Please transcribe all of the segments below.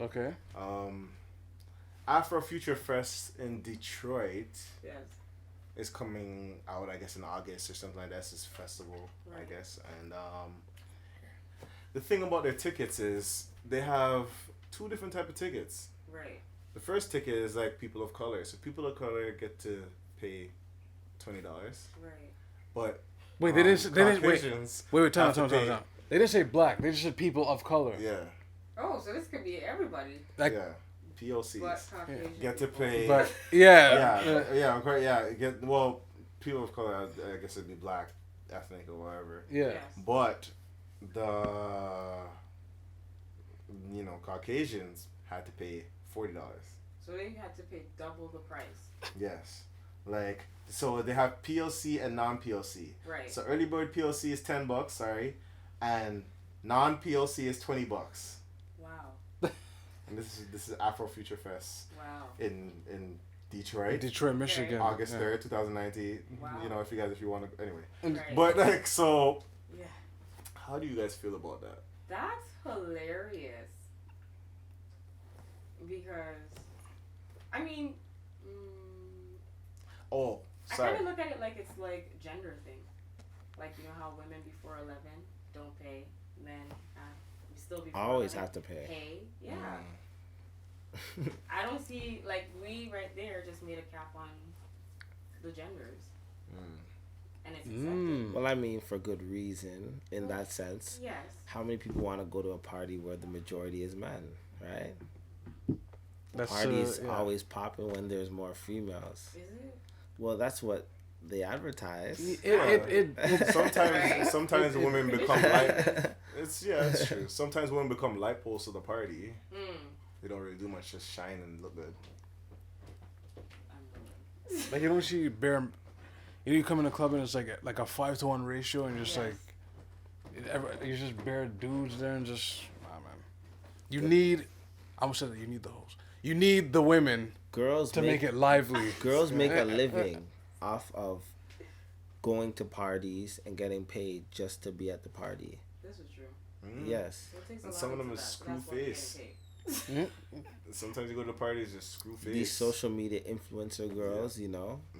Okay. Afro Future Fest in Detroit. Yes. Is coming out, I guess, in August or something like that. It's this festival, Right. I guess. And the thing about their tickets is they have two different type of tickets. Right. The first ticket is like people of color. So people of color get to pay $20. Right. But Wait, they didn't. Caucasians Wait. Time. have to pay- They didn't say black. They just said people of color. Yeah. Oh, so this could be everybody. Like, Yeah. POCs. But Caucasian Get to people. pay. but yeah. People of color. I guess it'd be black, ethnic, or whatever. Yeah. Yes. But the Caucasians had to pay $40. So they had to pay double the price. Yes, like so they have POC and non-POC. Right. So early bird POC is $10. Sorry, and non-POC is $20. Wow. And this is Afro Future Fest Wow. in Detroit. Detroit, Michigan. August Yeah. 3rd, 2019. Wow. If you want to, anyway. Right. But like, so, Yeah. how do you guys feel about that? That's hilarious. Because, I mean, Oh, I sorry. kind of look at it like it's like gender thing. Like, you know how women before 11 don't pay, men still before Always 11 have to pay. Yeah. I don't see, like, we right there just made a cap on the genders. And it's accepted. Well, I mean, for good reason in that sense. Yes. How many people want to go to a party where the majority is men, right? That's Parties yeah. always popping when there's more females. Is it? Well, that's what they advertise. Sometimes women become light. It's true. Sometimes women become light poles to the party. They don't really do much, just shine and look good. Like, you don't see bare. You come in a club and it's like a 5-to-1 ratio, and you're just like, you're just bare dudes there, and just man. You need. I'm gonna say that you need the hoes. You need the women. Girls to make it lively. Girls make a living off of going to parties and getting paid just to be at the party. This is true. Yes. And some of them is screw face. Sometimes you go to parties, just screw face. These social media influencer girls,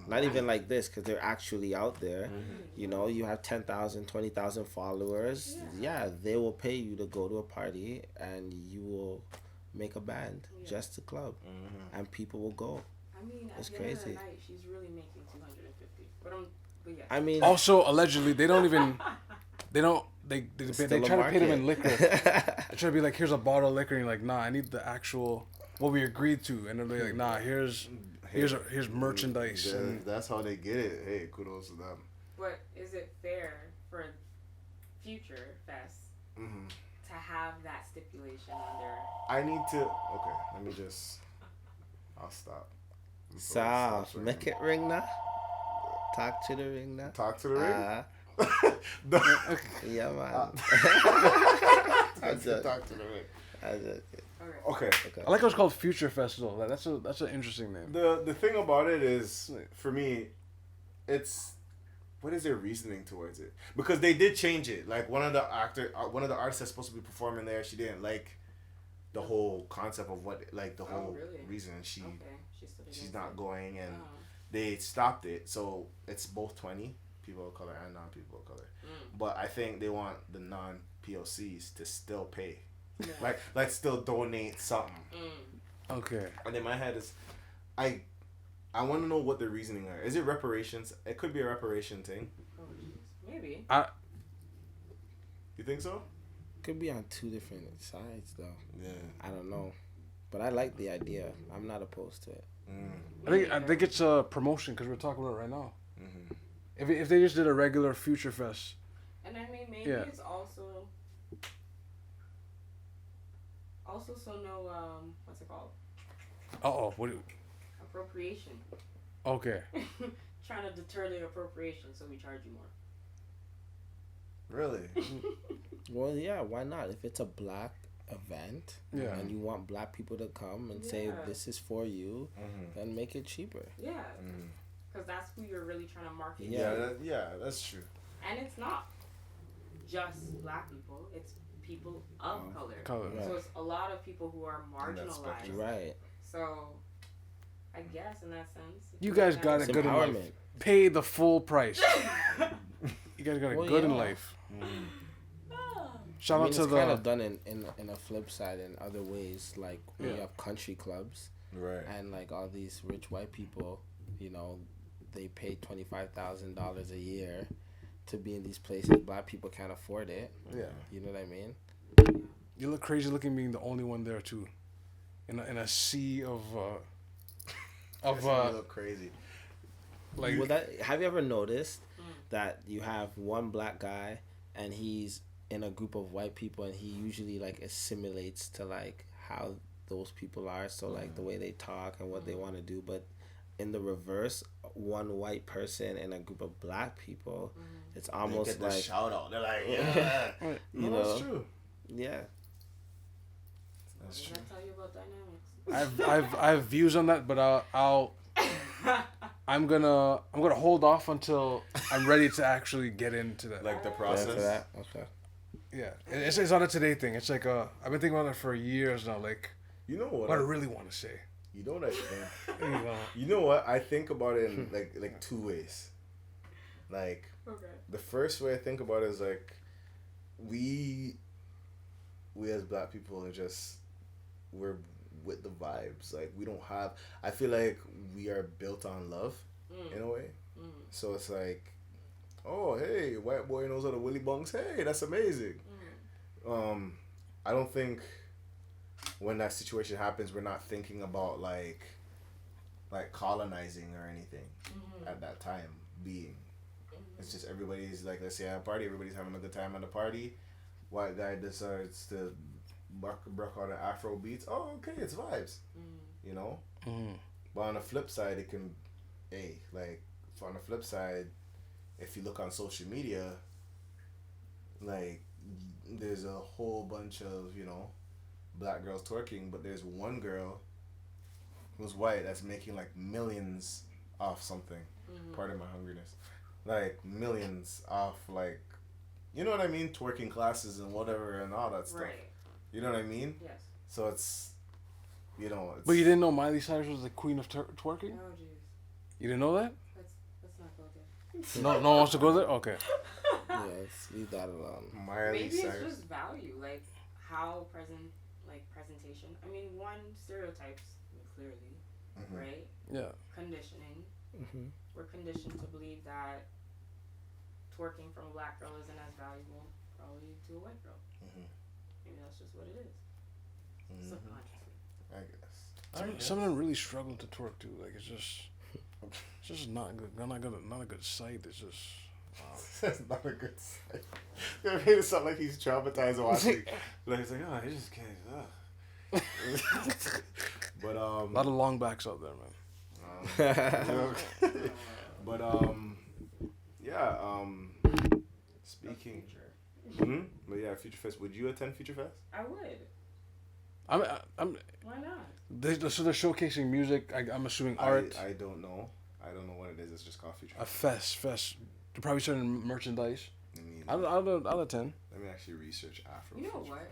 not even like this, because they're actually out there. You have 10,000, 20,000 followers. Yeah, they will pay you to go to a party, and you will make a band just to club, and people will go. I mean, it's at crazy. The end of the night, she's really making 250. But yeah. I mean, also allegedly they don't even. They try to pay them in liquor. They try to be like, here's a bottle of liquor, and you're like, nah, I need the actual what we agreed to, and they're like, nah, here's merchandise. And that's how they get it. Hey, kudos to them. But is it fair for Future Fest to have that stipulation on there? I need to. Okay, let me just. I'll stop. Soft. Make it ring now. Talk to the ring now. Talk to the ring. Yeah, man. Talk to the ring. Okay. I like how it's called Future Festival. That's an interesting name. The thing about it is, for me, it's what is their reasoning towards it? Because they did change it. Like one of the artists that's supposed to be performing there, she didn't like the whole concept of what, like the whole reason she's not going, and they stopped it. So it's both 20 people of color and non-people of color. But I think they want the non-POCs to still pay. Yeah. like still donate something. Okay. And in my head is, I want to know what the reasoning are. Is it reparations? It could be a reparation thing. Oh, maybe. You think so? Could be on two different sides though. Yeah. I don't know, but I like the idea. I'm not opposed to it. I think it's a promotion because we're talking about it right now. If they just did a regular Future Fest. And I mean, maybe it's also so no what's it called? What? Appropriation. Okay. Trying to deter the appropriation, so we charge you more. Really? Well, yeah. Why not? If it's a black event, and you want black people to come and say this is for you, then make it cheaper. Yeah. Because that's who you're really trying to market. Yeah, that's true. And it's not just black people; it's people of color. Right. So it's a lot of people who are marginalized. Right. So I guess in that sense, You guys got It's it good in life. empowerment. Pay the full price. You guys got it Well, good in yeah. life. Ah. Shout I mean, out to it's the. kind of done in a flip side in other ways. Like when you Yeah. have country clubs Right. and like all these rich white people, you know, they pay $25,000 a year to be in these places. Black people can't afford it. Yeah. You know what I mean? You look crazy looking being the only one there too, in a sea of You look crazy. like Well, have you ever noticed that you have one black guy and he's in a group of white people and he usually like assimilates to like how those people are, so like the way they talk and what they want to do, but in the reverse, one white person in a group of black people, it's They almost get the like shout out. They're like, yeah. you No, know, that's true. yeah. That's What true. does that tell you about dynamics? I have views on that, but I'm gonna hold off until I'm ready to actually get into that. Like the After process. that, okay. Yeah, it's not a today thing. It's like I've been thinking about it for years now. Like You know what? what I really want to say. You know what I think? You know, You know what? I think about it in like two ways. Like Okay. the first way I think about it is like we as black people are just we're with the vibes. Like we don't have. I feel like we are built on love in a way. So it's like, oh hey, white boy knows how to willy bunks. Hey, that's amazing. I don't think when that situation happens, we're not thinking about like colonizing or anything at that time being. It's just everybody's like, let's say at a party, everybody's having a good time at the party. White guy decides to buck on the Afro beats. Oh, okay, it's vibes. You know? But on the flip side, it can, on the flip side, if you look on social media, like, there's a whole bunch of, you know, black girls twerking, but there's one girl who's white that's making like millions off something. Pardon my hungriness. Like millions off, like, you know what I mean? Twerking classes and whatever and all that stuff. Right. You know what I mean? Yes. So it's, you know. It's, but you didn't know Miley Cyrus was the queen of twerking? Oh jeez. You didn't know that? Let's not go there. No one wants to go there. Okay. Yeah, let's leave that alone. Miley Maybe it's Cyrus. just value, like how presentation. I mean, one, stereotypes clearly, right? Yeah. Conditioning. We're conditioned to believe that twerking from a black girl isn't as valuable probably to a white girl. Maybe that's just what it is. Subconsciously. I guess. Some of them really struggle to twerk too. Like it's just not good. Not a good sight. It's just. That's not a good sight. They made it sound like he's traumatized watching. Like it's like, oh, he just can't. But A lot of long backs out there, man. but yeah. Speaking. But yeah, Future Fest. Would you attend Future Fest? I would. I'm. Why not? So they're showcasing music. I'm assuming art. I don't know. I don't know what it is. It's just called Future A Fest. fest. They're probably selling merchandise. I mean, I'll attend. let me actually research Afro. You know Future what? Fest.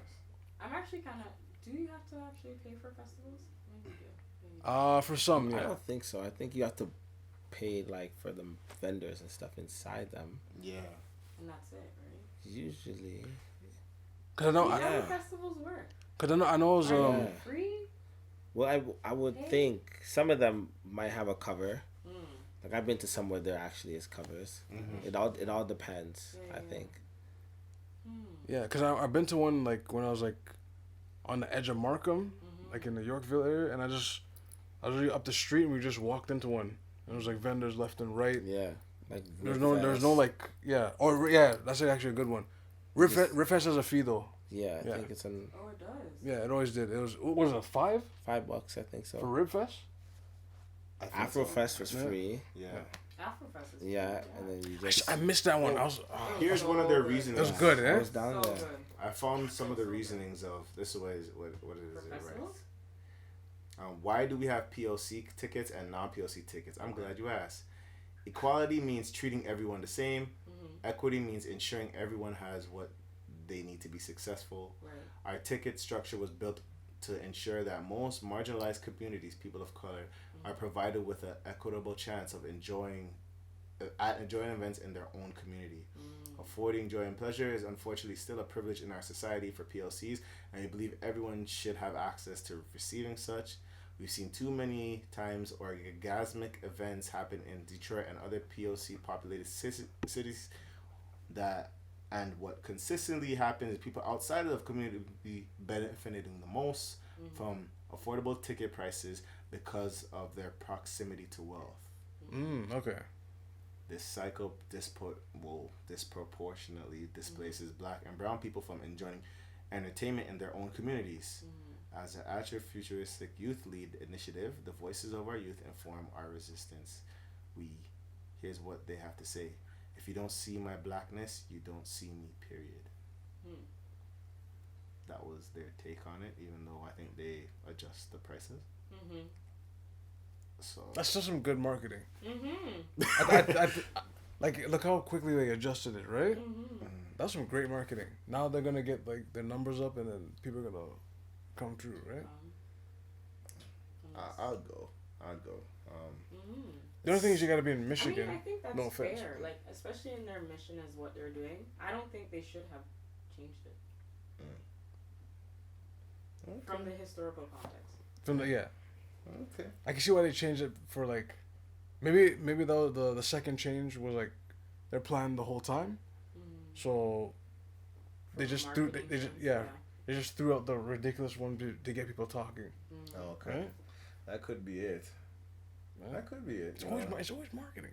I'm actually kind of. Do you have to actually pay for festivals? Maybe you do. Maybe. For some, I yeah. don't think so. I think you have to pay like for the vendors and stuff inside them. Yeah. And that's it, right? Usually. Cause I know. How Yeah. do festivals work? Cause I know. It was Are Yeah. they free? Well, I would Hey. think some of them might have a cover. Like I've been to some where there actually is covers. It all depends. Yeah, I yeah. think. Yeah, cause I've been to one like when I was like on the edge of Markham, like in the Yorkville area, and I was really up the street and we just walked into one. And it was like vendors left and right. Yeah. Like There's no like that's actually a good one. Ripfest has a fee though. Yeah, I Yeah. think it's an Oh, it does. Yeah, it always did. It was what was it, $5 $5, I think so. for Ribfest? I think so. Afrofest was Yeah. free. Yeah. Afrofest is Yeah, cool, and then you just I missed that one. Here's one of their It reasonings. It was good, I eh? was down so there. good. I found some of the reasonings of this is what it is. For Right. festivals? Why do we have POC tickets and non-POC tickets? I'm glad you asked. Equality means treating everyone the same. Equity means ensuring everyone has what they need to be successful. Right. Our ticket structure was built to ensure that most marginalized communities, people of color, are provided with an equitable chance of enjoying events in their own community. Affording joy and pleasure is unfortunately still a privilege in our society for PLCs, and I believe everyone should have access to receiving such. We've seen too many times orgasmic events happen in Detroit and other POC populated cities and what consistently happens is people outside of the community be benefiting the most from affordable ticket prices because of their proximity to wealth. Okay. This cycle disproportionately displaces black and brown people from enjoying entertainment in their own communities. As an Afrofuturistic youth lead initiative, the voices of our youth inform our resistance. Here's what they have to say. If you don't see my blackness, you don't see me, period. That was their take on it, even though I think they adjust the prices. So That's still some good marketing. Mm-hmm. Like, look how quickly they adjusted it, right? That's some great marketing. Now they're gonna get like their numbers up, and then people are gonna come through, right? I'd go. The only thing is you gotta be in Michigan. I think that's no offense. fair. Like, especially in their mission as what they're doing. I don't think they should have changed it from the historical context. Okay. I can see why they changed it for like, maybe the second change was like their plan the whole time. So they just threw they just threw out the ridiculous one to get people talking. Oh, okay. Right? That could be it. Right? That could be it. It's always marketing.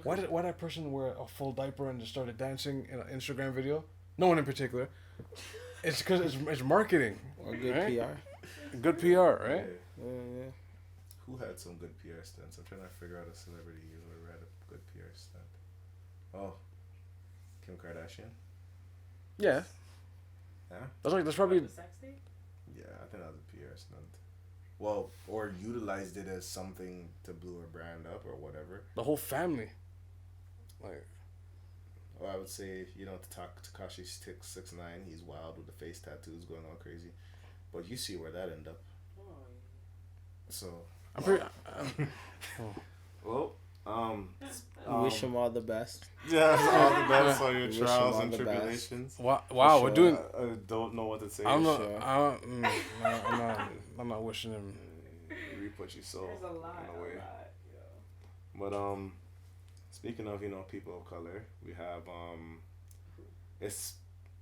Why that person wear a full diaper and just started dancing in an Instagram video? No one in particular. It's because it's marketing. Or good right? PR. Good PR, right? Yeah. Who had some good PR stunts? I'm trying to figure out a celebrity who had a good PR stunt. Oh, Kim Kardashian. Yeah. Yeah. That's probably. The sex tape? Yeah, I think that was a PR stunt. Well, or utilized it as something to blow her brand up or whatever. The whole family. Like. Well, I would say, Tekashi 6ix9ine, he's wild with the face tattoos going all crazy. But you see where that ended up. So. I'm pretty. Well, wish him all the best. yeah, all the best on your Wish trials him and all the best. tribulations. Wow, For we're sure. doing. I don't know what to say. I'm not. sure. I'm not wishing him. You reap what you sow. There's a lot. In a way. Yeah. But speaking of people of color, we have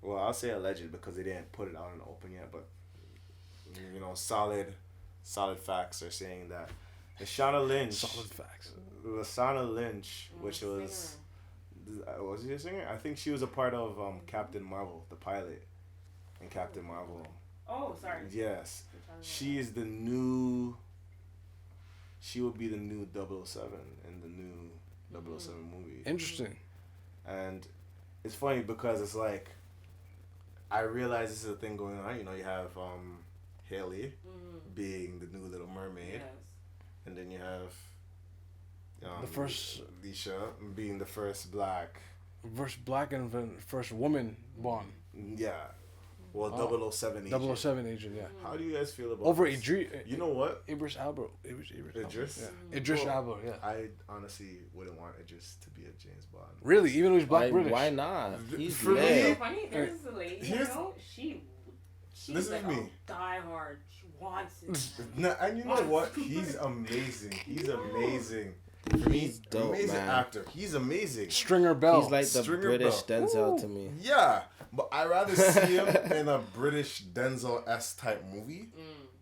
I'll say alleged because they didn't put it out in the open yet, but solid facts are saying that Lashana Lynch, Solid facts. which was he a singer? I think she was a part of Captain Marvel, the pilot in Captain Marvel. Oh, sorry. Yes, she would be the new 007 in the new 007 movie. Interesting. And it's funny because it's like, I realize this is a thing going on. You have Haley being the new Little Mermaid, Yes. and then you have The first Alicia being the first black. black and first woman Bond. Yeah. Well, Oh. 007 agent. 007 agent, yeah. How do you guys feel about Over this? Idris. You know what? Idris Elba. Idris. Idris? Yeah. Idris Well, Elba. Yeah. I honestly wouldn't want Idris to be a James Bond. Really, even though he's black British. Why not? He's For me- It's so lit. funny. There's a lady, she's This is like me. a diehard. She wants it. No, and you know what? He's amazing. He's amazing. For me, He's dope, amazing man. actor. He's amazing. Stringer Bell. He's like the Stringer British Bell. Denzel to me. Yeah, but I rather see him in a British Denzel-esque type movie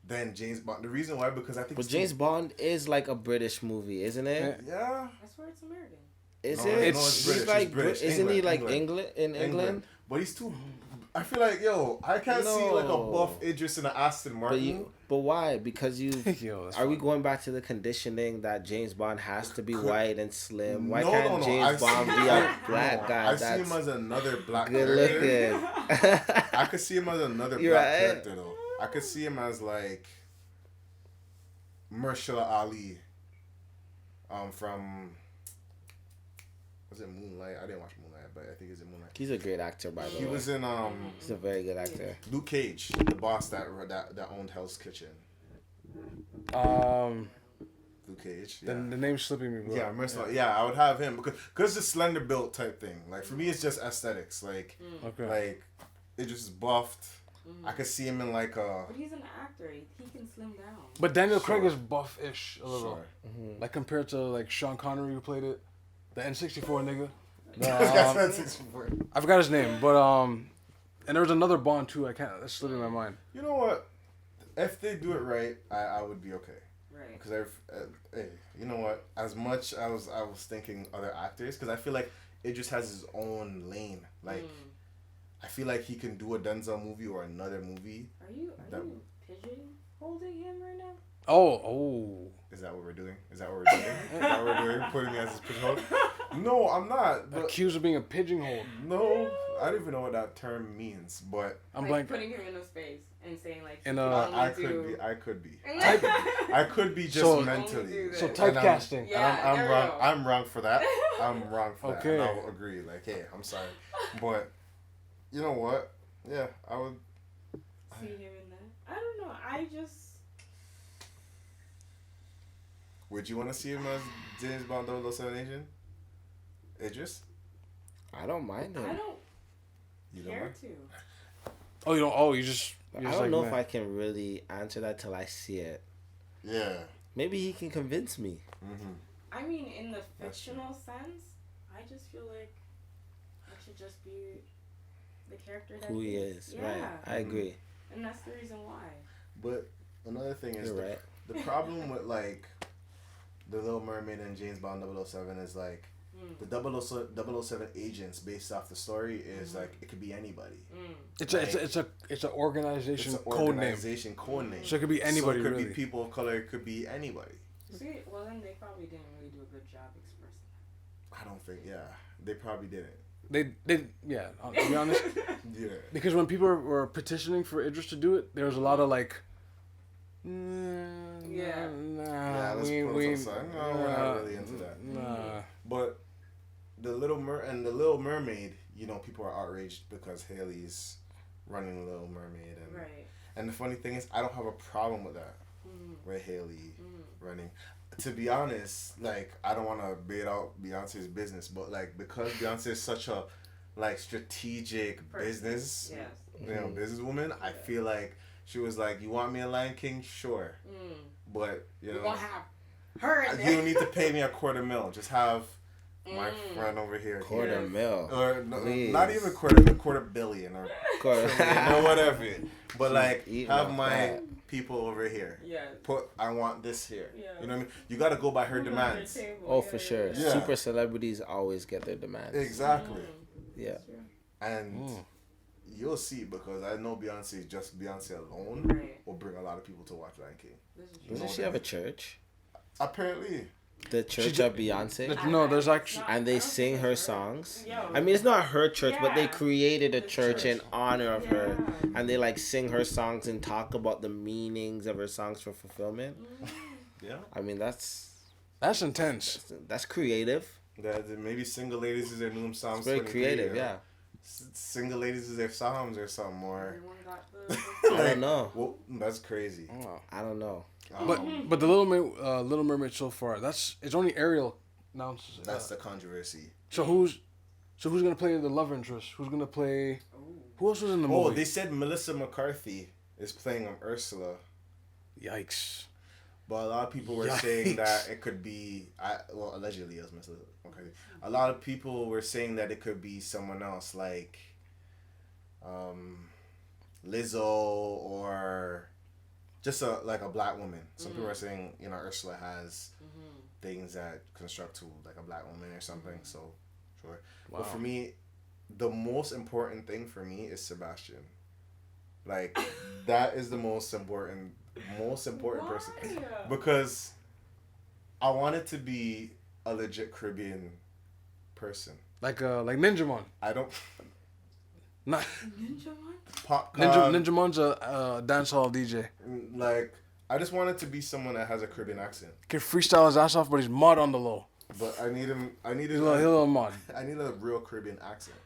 than James Bond. The reason why, because I think. But James Bond is like a British movie, isn't it? Yeah. I swear it's American. Is No, it? no, It's- it's British. He's like, It's British. isn't he like England. England? But he's too. I feel like I can't see like a No. buff Idris in an Aston Martin. But why? Because you. Yo, that's Are we fine. going back to the conditioning that James Bond has to be white and slim? Why No, can't no, no. James Bond be a black guy I see him that's as another black good character. looking? I could see him as another You're black right. character though. I could see him as like Mahershala Ali, from Was it Moonlight? I didn't watch Moonlight, but I think it's in Moonlight. He's a great actor, by the He way. was in He's a very good actor. Luke Cage, the boss that owned Hell's Kitchen. Luke Cage. Yeah. The name's slipping me, bro. Yeah, I would have him because the slender built type thing. Like for me, it's just aesthetics. Like, like it just buffed. I could see him in like a. But he's an actor. He can slim down. But Daniel Craig is buff-ish a little. Sure. Like compared to like Sean Connery who played it, the N64 nigga. I forgot his name, but and there was another Bond too. That's slipping my mind. You know what? If they do it right, I would be okay. Right. Because hey, you know what? As much as I was thinking other actors, because I feel like it just has his own lane. Like, I feel like he can do a Denzel movie or another movie. Are you pigeon-holding him right now? Oh. Is that what we're doing? Is that what we're doing? Is that what we're doing? Putting me as his pigeonhole? No, I'm not. But Accused of being a pigeonhole. no, I don't even know what that term means. But I'm like blank. putting him in a space and saying like. I could be. I could be just mentally. So typecasting. I'm wrong for that. I'm wrong for that. Okay. And I'll agree. Like, hey, I'm sorry, but you know what? Yeah, I would see him in that. I don't know. I just. Would you want to see him as James Bond 007 agent? Idris? I don't mind him. I don't You don't care mind? to. Oh, you don't. Oh, you just. I don't know if I can really answer that till I see it. Yeah. Maybe he can convince me. Mm-hmm. I mean, in the fictional sense, I just feel like it should just be the character that Who he is. Yeah. Right. I agree. And that's the reason why. But another thing is You're right. the problem with like the Little Mermaid and James Bond 007 is like the 007 agents based off the story is like it could be anybody. It's an organization It's an code organization code name. So it could be anybody. So it could really. be people of color. It could be anybody. See, well then they probably didn't really do a good job expressing I don't think. Yeah, they probably didn't. They yeah. To be honest. Yeah. Because when people were petitioning for Idris to do it, there was a lot of like. Yeah. Nah, Let's we put it aside. No, we're not really into that. Nah. But the Little Mermaid, you know, people are outraged because Haley's running the Little Mermaid, and right. and the funny thing is, I don't have a problem with that. With Haley running. To be honest, like I don't want to bait out Beyonce's business, but like because Beyonce is such a like strategic business, you know, businesswoman, I feel like she was like, "You want me a Lion King? Sure, but you know, We're gonna have her in you there. don't need to pay me $250,000. Just have my friend over here, $250,000. or no, not even $250 million or or whatever. But like, have my people over here. Yeah. I want this here. Yeah. You know what I mean? You got to go by her demands. Oh, for sure. Yeah. Super celebrities always get their demands. Exactly. Yeah. And you'll see, because I know Beyonce, just Beyonce alone will bring a lot of people to watch Lion King. Doesn't she have a church? Apparently. The church of Beyonce? No, there's actually. And they sing her songs. I mean, it's not her church, but they created a church in honor of her. And they like sing her songs and talk about the meanings of her songs for fulfillment. Yeah. I mean, that's intense. That's creative. That maybe Single Ladies is their new Psalms. It's very creative, yeah. Single Ladies is their Psalms or something more. I don't know. Well, that's crazy. I don't know. But the Little Mermaid so far, it's only Ariel now. That's the controversy. So who's gonna play the love interest? Who's gonna play? Who else was in the movie? Oh, they said Melissa McCarthy is playing Ursula. Yikes! But a lot of people were saying that it could be, allegedly it was Melissa McCarthy. A lot of people were saying that it could be someone else, like Lizzo, or just a black woman. Some people are saying, you know, Ursula has things that construct to like a black woman or something. So, sure. Wow. But for me, the most important thing for me is Sebastian. Like, that is the most important person, because I want it to be a legit Caribbean person, like Ninjamon. I don't. Not Pop. Ninjamon's a dancehall DJ. Like, I just want it to be someone that has a Caribbean accent. Can freestyle his ass off, but he's mud on the low. But I need him. I need He's a little mod. I need a real Caribbean accent.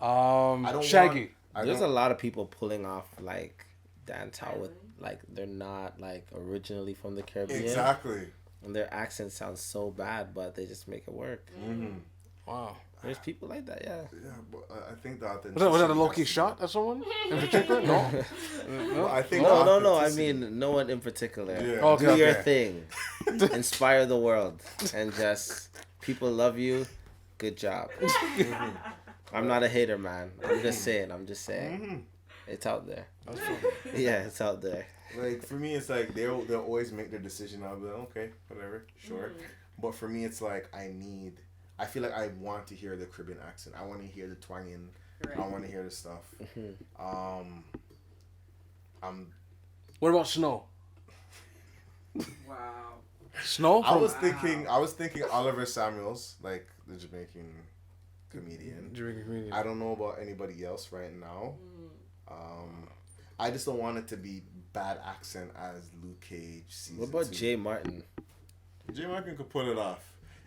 I don't Shaggy. There's a lot of people pulling off like dancehall with like they're not like originally from the Caribbean. Exactly. And their accent sounds so bad, but they just make it work. Mm-hmm. Wow. There's people like that, yeah. Yeah, but I think that. Was that a low-key shot at someone in particular? No. No, I think no. I mean, no one in particular. Yeah. Okay, Do your okay. thing. Inspire the world. And just, people love you. Good job. I'm not a hater, man. I'm just saying. Mm-hmm. It's out there. Yeah, it's out there. Like, for me, it's like they'll always make their decision. I'll be like, okay, whatever, sure. But for me, it's like I feel like I want to hear the Caribbean accent. I want to hear the twanging. Right. I want to hear the stuff. What about Snow? Wow. Snow? I was thinking Oliver Samuels, like the Jamaican comedian. Jamaican comedian. I don't know about anybody else right now. I just don't want it to be bad accent as Luke Cage season What about 2. Jay Martin? Jay Martin could pull it off.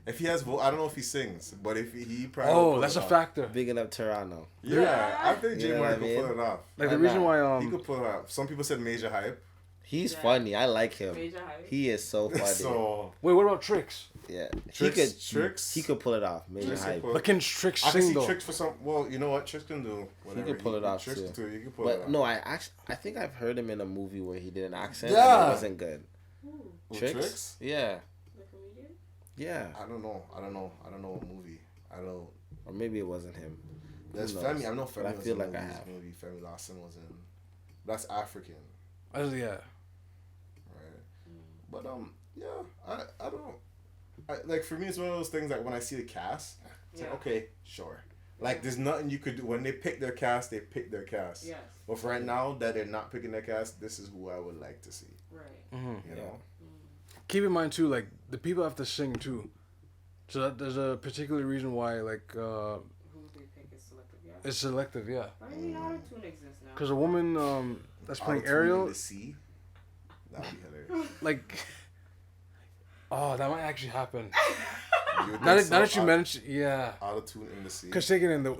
If he has I don't know if he sings, but if he probably will Oh, pull that's it a off. factor. Bigging up Toronto. Yeah, I think You Jay know what Martin I could pull mean? it off. Like the Why reason not? why He could pull it off. Some people said Major Hype. He's Yeah. funny. I like him. Major hype. He is so funny. So wait, what about Tricks? Yeah. Tricks? He could pull it off. Major Tricks hype. could But can Tricks I can sing see though? Tricks for some. Well, you know what Tricks can do. Whatever. could pull it off, Tricks too. You can pull it But off. no, I think I've heard him in a movie where he did an accent Yeah. and it wasn't good. Ooh, With Tricks? Yeah. the comedian? Yeah. I don't know what movie. I don't. Or maybe it wasn't him. There's knows? Femi. I know Femi But I was feel in like the I movies, have. movie. Femi Lawson was in. That's African, Yeah. right? But yeah, I don't. Like for me, it's one of those things. Like when I see the cast, it's like, okay, sure. Like there's nothing you could do when they pick their cast. They pick their cast. Yes. But for right now, that they're not picking their cast, this is who I would like to see. Right. Mm-hmm. You know. Keep in mind too, like the people have to sing too. So that there's a particular reason why, like, Who they pick is selective, yeah. it's selective, yeah. But I mean, auto-tune exists now. Because a woman that's playing Auto-tune Ariel, in the sea. That'd be hilarious. like, oh, that might actually happen. You would Now think that you so? mention, yeah. Auto-tune in the sea. Because taking in the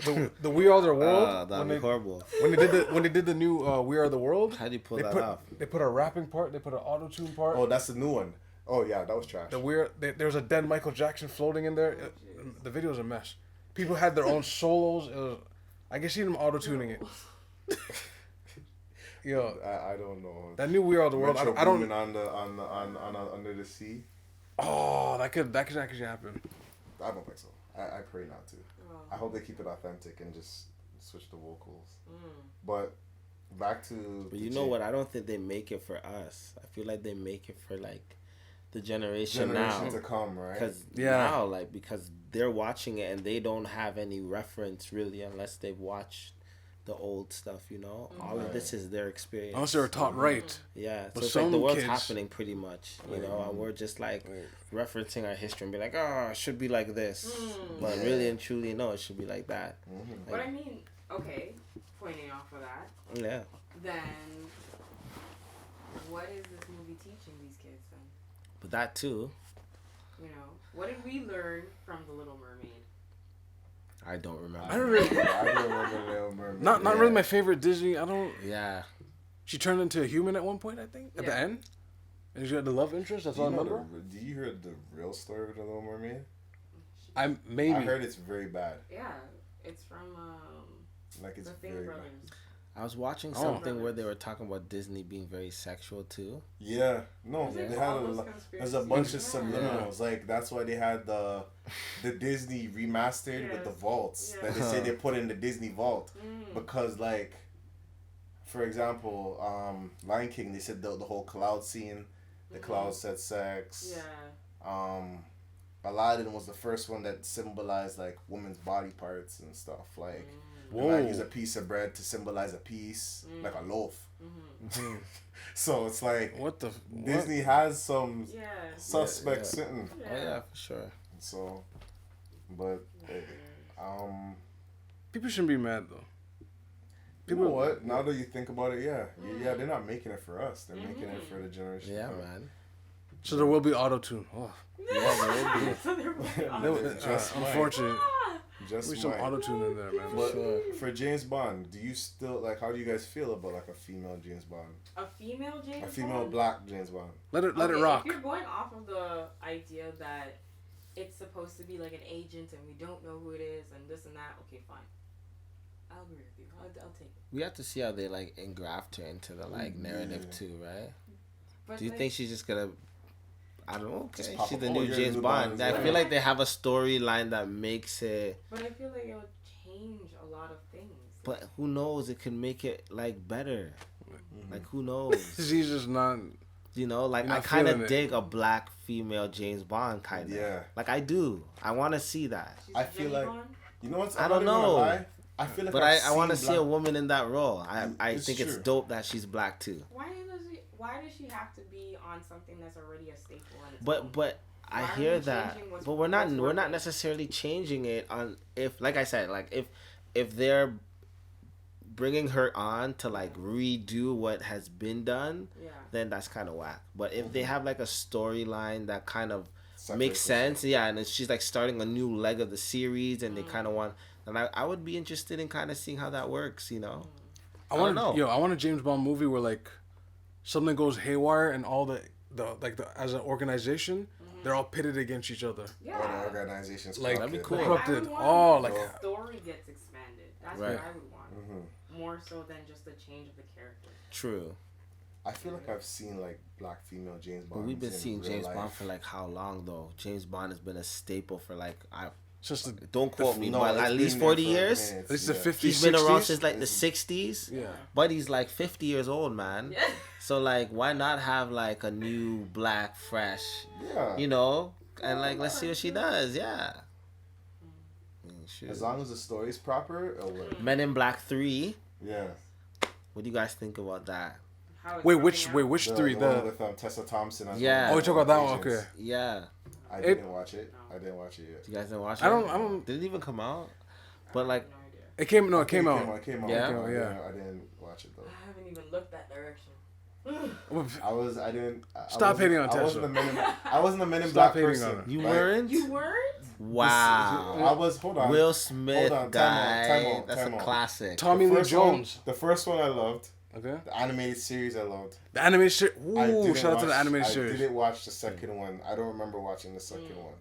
We Are the World That'd be horrible. when they did the new We Are the World, How do you pull they that put off? they put a rapping part, they put an auto tune part. Oh, that's the new one. Oh yeah, that was trash. There was a dead Michael Jackson floating in there. The video was a mess. People had their own solos. It was, I can see them auto tuning it. Yo, I don't know. that new We Are the World. Metro I don't. Boomin on under the sea. Oh, that could actually happen. I don't think so. I pray not to. Oh. I hope they keep it authentic and just switch the vocals. Mm. But back to. But you know what? I don't think they make it for us. I feel like they make it for like the generation now. to come, right? Because Yeah. now, like, because they're watching it and they don't have any reference really unless they've watched the old stuff, you know? All of this is their experience. Unless they were taught right. Yeah, But so it's like the some world's kids- happening pretty much, you know, and we're just like referencing our history and be like, oh, it should be like this. But really and truly, no, it should be like that. But I mean, okay, pointing off of that, Yeah. then what is this movie teaching these kids then? But that too, You know, what did we learn from The Little Mermaid? I don't remember. I don't really. I don't remember Little Mermaid. Not Yeah. really my favorite Disney. I don't. Yeah. She turned into a human at one point, I think, at the Yeah. end. And she had the love interest. That's Do you all I know remember. do you hear the real story of the Little Mermaid? I maybe. I heard it's very bad. Yeah, it's from Like it's the Thing very Brothers. bad. I was watching Oh. something where they were talking about Disney being very sexual too. Yeah, no, Is it they had all a those lot. conspiracies? There's a bunch of Yeah. subliminals. Like that's why they had the Disney remastered with the Yes. vaults Yeah. that they say they put in the Disney vault Mm. because like, for example, Lion King, they said the whole cloud scene, the cloud said sex. Yeah. Aladdin was the first one that symbolized like women's body parts and stuff. Like Mm. they might use a piece of bread to symbolize a piece, like a loaf. Mm-hmm. So it's like What the? Disney has some Yeah. suspects Yeah. sitting. Oh yeah, for sure. So, but People shouldn't be mad though. you know what? Now that you think about it, yeah, they're not making it for us. They're making it for the generation. Yeah, to come. man. So there will be auto tune. Oh, So there will be unfortunate. Just There's some might. auto tune in there, man. But for James Bond, do you still like? How do you guys feel about like a female James Bond? A female James Bond? A female black James Bond. Let it Okay, rock. If you're going off of the idea that it's supposed to be like an agent and we don't know who it is and this and that, okay, fine. I'll agree with you. I'll take it. We have to see how they like engraft her into the like narrative too, right? But Do you like, think she's just gonna? I don't know. Just Okay, pop she's up, the oh, new you're James the new Bond. Bond, I yeah. feel like they have a storyline that makes it. But I feel like it would change a lot of things. But who knows? It can make it like better. Like who knows? She's just not. You know, like You're I not kind feeling of it. dig a black female James Bond kind of. Yeah. Like I do. I want to see that. She's I a feel Jenny like- Bond? You know what? I don't know. I feel like But I've I want to seen see a black- woman in that role. I It's think it's true. dope that she's black too. Why does she have to be on something that's already a staple in its own? But I Why are hear we that. changing what's- But we're not what's working? necessarily changing it on if like I said like if they're bringing her on to like redo what has been done, Yeah. then that's kind of whack. But if they have like a storyline that kind of Separate makes from- sense, yeah, and she's like starting a new leg of the series, and they kind of want, and I would be interested in kind of seeing how that works, you know. I don't want know. I want a James Bond movie where like something goes haywire and all the as an organization they're all pitted against each other. Yeah. Or the organization's Like That'd be corrupted. cool. corrupted. I would want Oh, the like story gets expanded. That's Right. what I would want. More so than just the change of the character. True. I feel like I've seen like black female James Bond. But we've been seeing James Bond for like how long though? James Bond has been a staple for like just the, don't quote me, No, but it's at been least there 40 for years. minutes, it's the yeah. 50s, He's been around 60s. since like the 60s. Yeah. But he's like 50 years old, man. Yeah. So like why not have like a new black fresh, Yeah. you know? And like let's see what she does. Yeah. Shoot. As long as the story's proper, it'll work. Men in Black 3. Yeah. What do you guys think about that? How it's Wait, coming which out. three? The one The with Tessa Thompson. As Yeah. one of oh, we the talk about that one. agents. Okay. Yeah. I It- didn't watch it. I didn't watch it yet. You guys didn't watch it? I don't. Did it even come out? But like No idea. It came. No, I it came think out. It came out. Yeah? I didn't watch it though. I haven't even looked that direction. I didn't. Stop hating on I wasn't Tessa. a Men in, I wasn't a Men in Stop Black hating person. on her. you Like, weren't? You weren't? Wow. I was. Hold on. Will Smith, Hold on, guy. time out, That's time a out. classic. Tommy The Lee first one- Jones. The first one I loved. Okay. The animated series I loved. The animated series. I Ooh, didn't shout out to the watch- animated series. I didn't watch the second one. I don't remember watching the second one.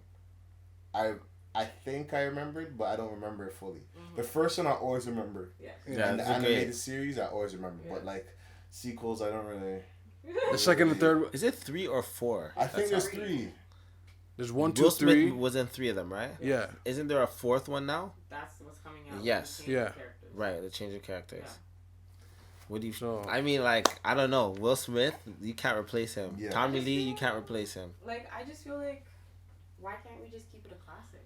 I think I remembered, but I don't remember it fully. The first one I always remember. Yes. Yeah, And the it's a animated great. series I always remember. Yeah. But like sequels I don't really. The second and third. Is it 3 or 4? I think there's Three. 3. There's 1, 2, Will Smith 3. was in 3 of them, right? Yeah. Isn't there a 4th one now? That's what's coming out. Yes. with the change Yeah. of characters. Right, the change of characters. Yeah. What do you? So- I mean, like I don't know. Will Smith, you can't replace him. Yeah. Tommy Lee, you can't replace him. Like, I just feel like, why can't we just keep it a classic?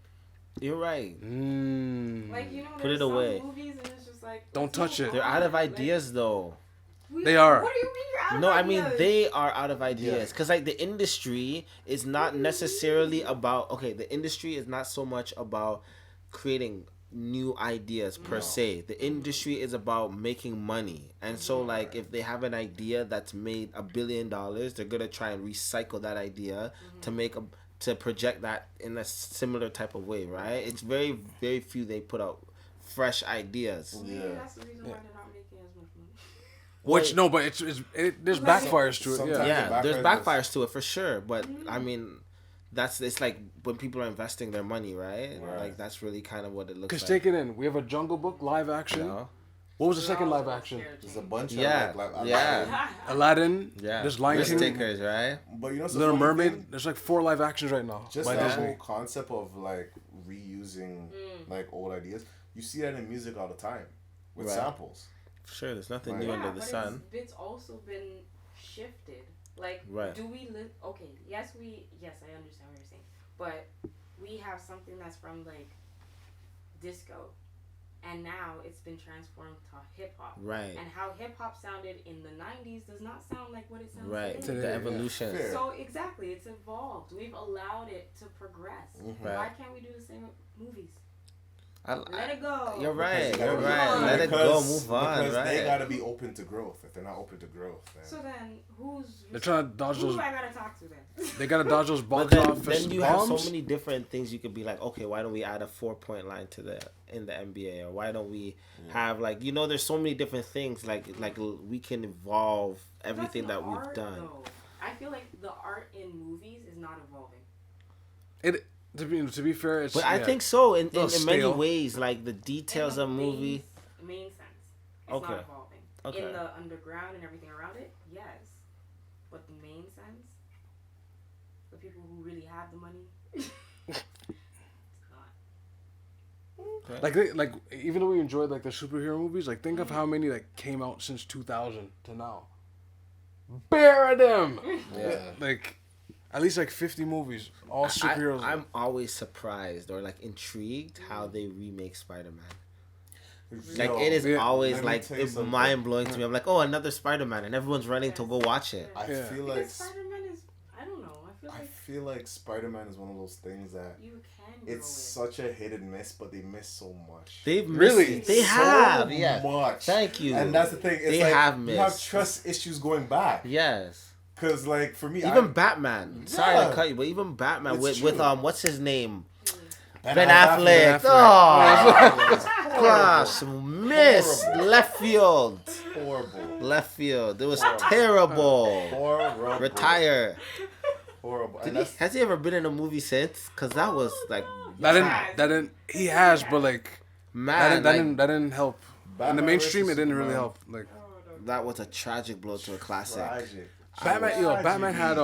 You're right. Like, you know, Put there's it some away. movies and it's just like, Don't let's touch move it. They're on. out of Like, ideas though. They are. What do you mean you're out of No, I ideas? mean they are out of ideas Yeah. because like the industry is not necessarily about. Okay, the industry is not so much about creating new ideas per se. The industry is about making money, and so like if they have an idea that's made $1 billion, they're gonna try and recycle that idea to project that in a similar type of way, right? It's very very few they put out fresh ideas. Maybe Yeah. that's the reason why they're not making as much money. Which no, but there's backfires to it. Sometimes- Yeah. Yeah, there's backfires. backfires to it for sure, but I mean, it's like when people are investing their money, right? Right. Like that's really kind of what it looks Cause like. take it in. We have a Jungle Book live action. You know? What was the second They're all live so action? scared to There's a change. bunch Yeah, of like yeah. Aladdin. Yeah, There's Lion risk King. takers, right? But you know, what's the Little funny Mermaid. thing? There's like 4 live actions right now Just by that Disney. whole concept of like reusing like old ideas. You see that in music all the time with Right. samples. For sure, there's nothing Right. new under the but sun. it's also been shifted. Like, Right. do we live? Okay, yes, I understand what you're saying, but we have something that's from like disco, and now it's been transformed to hip hop. Right, And how hip hop sounded in the '90s does not sound like what it sounds right. today. The evolution. Fair. So exactly, it's evolved. We've allowed it to progress. Mhm. Why Right. can't we do the same with movies? Let it go. You're right. Because You're they right. gotta Let be- it go. Move on. Because Right. they gotta be open to growth. If they're not open to growth, then So then, They're trying to dodge who those. do I gotta talk to then? They gotta dodge those But box then, office then you bombs. have so many different things you could be like, okay, why don't we add a 4-point line to in the NBA, or why don't we have like, you know, there's so many different things like we can evolve everything that we've art, done. though. I feel like the art in movies is not evolving. It to be fair, it's. But I think so in Little many stale. ways, like the details In of the movie. main sense, it's Okay. not evolving. Okay. In the underground and everything around it, yes. But the main sense, the people who really have the money, it's not. like even though we enjoyed like the superhero movies, like think of how many like came out since 2000 to now. Bare of them. Yeah. Like at least like 50 movies, all superheroes. I'm always surprised or like intrigued how they remake Spider-Man. Like Yo, it is yeah, always let me like tell you it's something. mind blowing to me. I'm like, oh, another Spider-Man, and everyone's running to go watch it. I Yeah. feel like Because Spider-Man is, I don't know, I I like feel like Spider-Man is one of those things that you can grow it's it. such a hit and miss, but they miss so much. They've Really? missed, they So have, yeah. much. Thank you. And that's the thing. It's They like have you have missed. trust issues going back. Yes. Cause like for me, Even Batman. Sorry Yeah. to cut you, but even Batman It's with true. what's his name? Ben Ben Affleck. Affleck. Oh, gosh, miss Horrible. left field. horrible, Left field. It was terrible. horrible, Retire. horrible. Did And he, that's has he ever been in a movie since? Cause that was like that didn't he has, but like man. that didn't help. In the Batman mainstream, it versus didn't really Superman. help. Like That was a tragic blow to a classic. Tragic. Batman had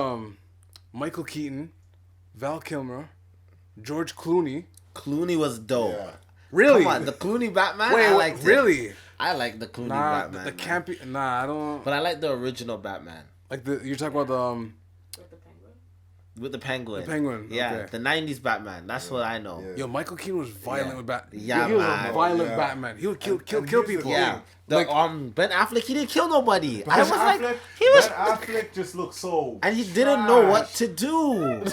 Michael Keaton, Val Kilmer, George Clooney. Clooney was dope. Yeah. Really? Come on, the Clooney Batman. Wait, I wait, liked it. really? I like the Clooney Nah, Batman. the man. campy. Nah, I don't. But I like the original Batman Like you're talking about the With the penguin. with the Penguin. The Penguin, Yeah, okay. the '90s Batman. That's what I know. Yeah. Yo, Michael Keaton was violent Yeah. with Batman. Yeah, he was man. a violent Yeah. Batman. He would kill And here's the people. Yeah. The, Like- Ben Affleck, he didn't kill nobody. I was Ben like, Affleck, he was, Ben Affleck just looked so. and he didn't know what trash. to do.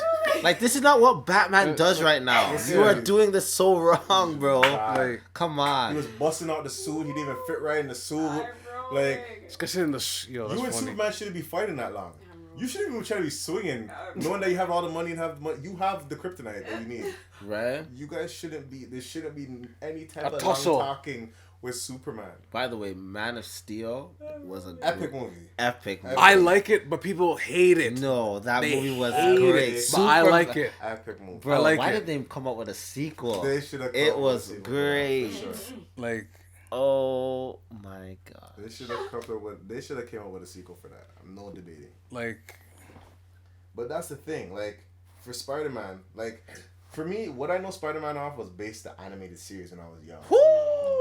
Like, this is not what Batman does right now. Listen. You are doing this so wrong, bro. Like Come He on. was busting out the suit. He didn't even fit right in the suit. Bro, Like, it's considering the yo. That's you and funny. Superman shouldn't be fighting that long. You shouldn't even try to be swinging, knowing that you have all the money and have the money. You have the kryptonite that you need. Right? You guys shouldn't be. There shouldn't be any type A of tussle. long talking with Superman. By the way, Man of Steel was an Epic movie. epic movie. I like it, but people hate it. No, that They movie was hate great. it, but I like it. Epic movie. Bro, I like why it. did they come up with a sequel? They should have. It was great. Like Oh my god. They should have come up with. They should have came up with a sequel for that. I'm no debating. like But that's the thing. Like for Spider-Man, like for me, what I know Spider-Man off was based the animated series when I was young.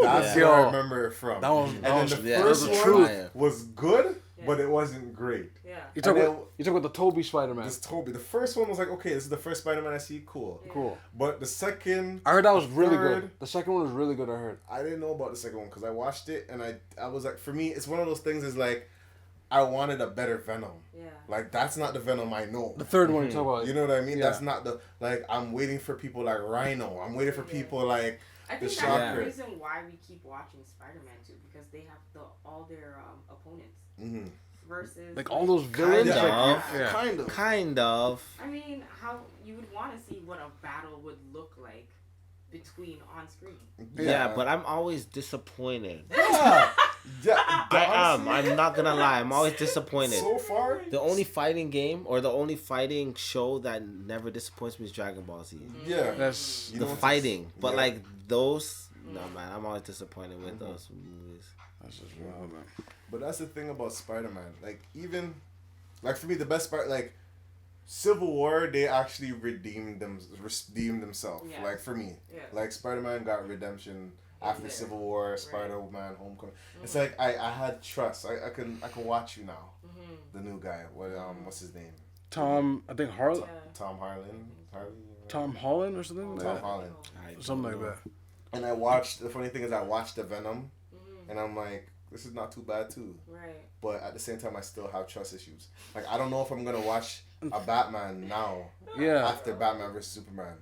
That's Yeah. where I Yo, remember it from. that was- and that then was- the yeah, first that was one fire. was good, Yeah. but it wasn't great. Yeah. you talk And about the Toby Spider-Man. This Toby, the first one was like, okay, this is the first Spider-Man I see, cool. Cool. But the second, I heard that was really third, good. The second one was really good. I heard. I didn't know about the second one because I watched it and I was like, for me, it's one of those things. Is like, I wanted a better Venom. Yeah. Like that's not the Venom I know. The third one you talk about. You know what I mean? Yeah. That's not the like. I'm waiting for people like Rhino. I'm waiting for people like. I The think that's Shocker. the reason why we keep watching Spider-Man too, because they have all their opponents Mm-hmm. versus Like all those villains. Kind like, of. yeah. Kind of. Kind of. I mean, how you would want to see what a battle would look like between on screen. Yeah, but I'm always disappointed. Yeah. Yeah. I am. honestly, I'm not gonna lie. I'm always disappointed. So far. The only fighting game or the only fighting show that never disappoints me is Dragon Ball Z. Yeah. That's You The know, fighting, but yeah. like those, no man, I'm always disappointed with those movies. that's just wild, man. But that's the thing about Spider-Man. Like even, like for me, the best part, like Civil War, they actually redeemed themselves. Yeah. Like for me, Yeah. like Spider-Man got redemption after Yeah. Civil War. Spider-Man: Homecoming. It's like I had trust. I can watch you now. Mm-hmm. The new guy. What's his name? Tom, I think Yeah. Tom Harlan. Tom Holland or something. Tom Like that? Holland. Something like that. And I watched. The funny thing is, I watched the Venom, Mm-hmm. and I'm like, this is not too bad too. Right. But at the same time, I still have trust issues. Like I don't know if I'm gonna watch a Batman now Yeah. after Batman vs Superman.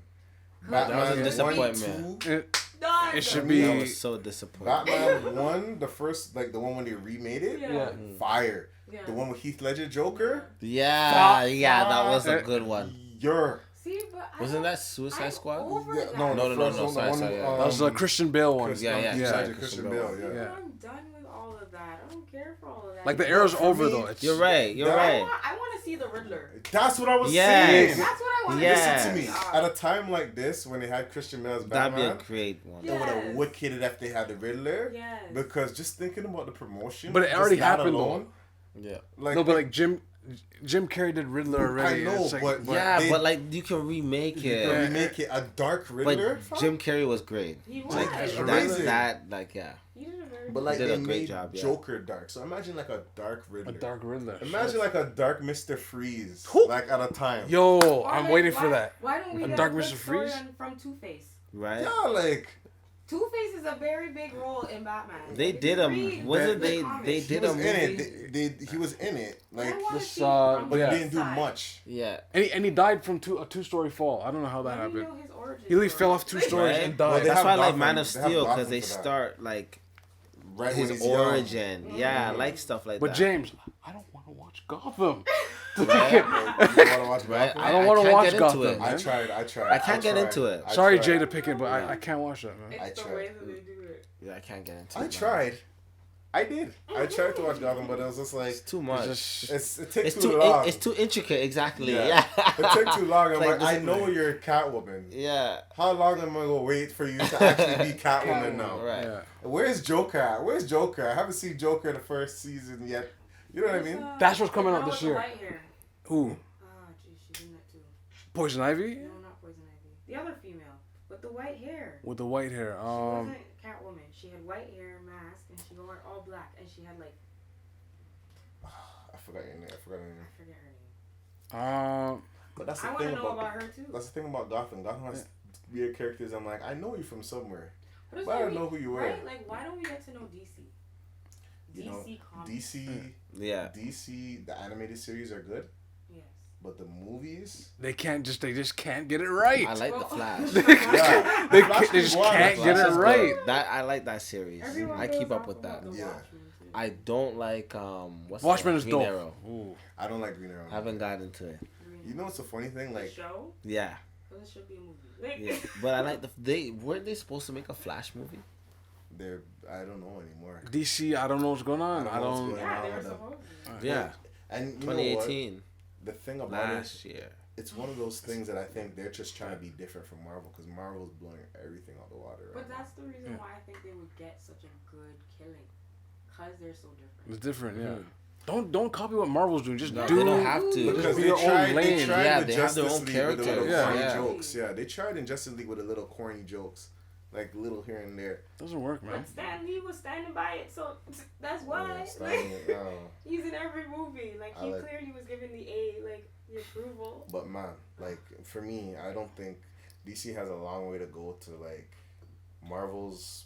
That was a Batman disappointment. 1, 2, Done. it should I be. mean, I was so disappointed. Batman 1, the first, like the one when they remade it, Yeah. fire. Yeah. The one with Heath Ledger Joker, Yeah, that was a good one. you're. See, but Wasn't that Suicide Squad? Over Yeah, that. no, No, the no, first no, one, the sorry, one, sorry, yeah. That was the Christian Bale one. Chris- Yeah, Heath yeah. Ledger, Christian Christian Bale. Bale, yeah. I'm done with all of that. I don't care for all of that. Like the era's For over me, though. It's, You're right. You're That- right. I want to see the Riddler. That's what I was Yes. saying. That's what I want. Yes. Listen to me. At a time like this, when they had Christian Bale's That'd be Batman, a great one. Yeah. it would have wicked it if they had the Riddler. Yes. Because just thinking about the promotion, But it just already that happened, alone, Yeah. like, no, but like Jim Carrey did Riddler already. I know, It's like, but Yeah, they- but like you can remake you it. can remake it a dark Riddler. But Jim Carrey was great. He was. Like It's that, amazing. like yeah. He did a very But good like Did they a great made job, yeah. Joker dark. So imagine like a dark a Riddler. dark Riddler. Imagine like a dark Mr. Freeze. Who? Like at a time. Yo, Or I'm like, waiting for why- that. Why don't we A get Dark a good Mr. story Freeze? from Two-Face? Right? Yeah, like Two-Face is a very big role in Batman. They Like, if did you a read wasn't the they comics, they he did was a in movie. it. He was in it. I Like, wanna This, see uh, from but yeah. he his didn't do side. much. Yeah. And he died from a two-story fall. I don't know how that Let me happened. know his origin He literally story. fell off 2 stories Right? and Well, died. they That's have why I like Gotham- Man of they have Steel because Gotham they for that. start like Right when his he's young. origin. Yeah, I like stuff like But that. James, I don't want to watch Gotham. You wanna watch Right? Gotham? I don't wanna can't watch get into Gotham, it. man. I tried. I can't get into it. Sorry, tried. Jay, to pick it, but I can't watch that, man. It's I the tried. way that they do it. Yeah, I can't get into I it. man. tried. I did. I tried to watch Gotham, but it was just like It's too much. it takes It's too too long. it's too intricate. Exactly. Yeah. Yeah. It took too long. I'm Like, like, I this- know you're Catwoman. Yeah. How long am I gonna wait for you to actually be Catwoman now? Right. Yeah. Where's Joker at? Where's Joker? I haven't seen Joker in the first season yet. You know what I mean? That's what's coming the out girl this with the year. white hair. Who? Ah, geez, she's in that too. Poison Ivy? No, not Poison Ivy. The other female with the white hair. With the white hair. She wasn't Catwoman. She had white hair, mask, and she wore all black, and she had like I forgot your name. I forgot your name. I forget her name. But that's the I want thing to know about about her too. that's the thing about Gotham. Gotham has weird characters. I'm like, I know you from somewhere, But it's but I like don't know who you were. Right? Like, why don't we get to know DC? You know, DC comics. Yeah. DC, the animated series are good, Yes. but the movies, they just can't get it right. I like the Well- Flash. yeah, They Flash just was can't one. get Flash it is right. good. That I like that series. Everyone I goes keep up off with that. about the Yeah. Watchmen, too. I don't like what's Watchmen the is Green dope. Arrow. Ooh. I don't like Green Arrow. I haven't gotten into it. Green You know what's the funny thing? The Like, show? Yeah. Well, it should be a movie. Like, Yeah. But I like weren't they supposed to make a Flash movie? I don't know anymore. DC, I don't know what's going on. I I don't know what's don't. going yeah, they were on. supposed to. Yeah. And you know what? 2018. The thing about Last it, year. it's one of those things that I think they're just trying to be different from Marvel because Marvel's blowing everything out the water. Right But now. that's the reason Yeah. why I think they would get such a good killing. Because they're so different. It's different, yeah. Don't copy what Marvel's doing. Just No, do. they don't have to. Because be they your own tried, lane. they tried Yeah, with they have their Justice own League with the little characters. corny Yeah. jokes. Yeah, they tried in Justice League with a little corny jokes, like little here and there. Doesn't work, man. But Stan Lee was standing by it, so that's why. Yeah, Like, Stanley, he's in every movie. Like, I he like- clearly was given the approval. But man, like for me, I don't think DC has a long way to go to like Marvel's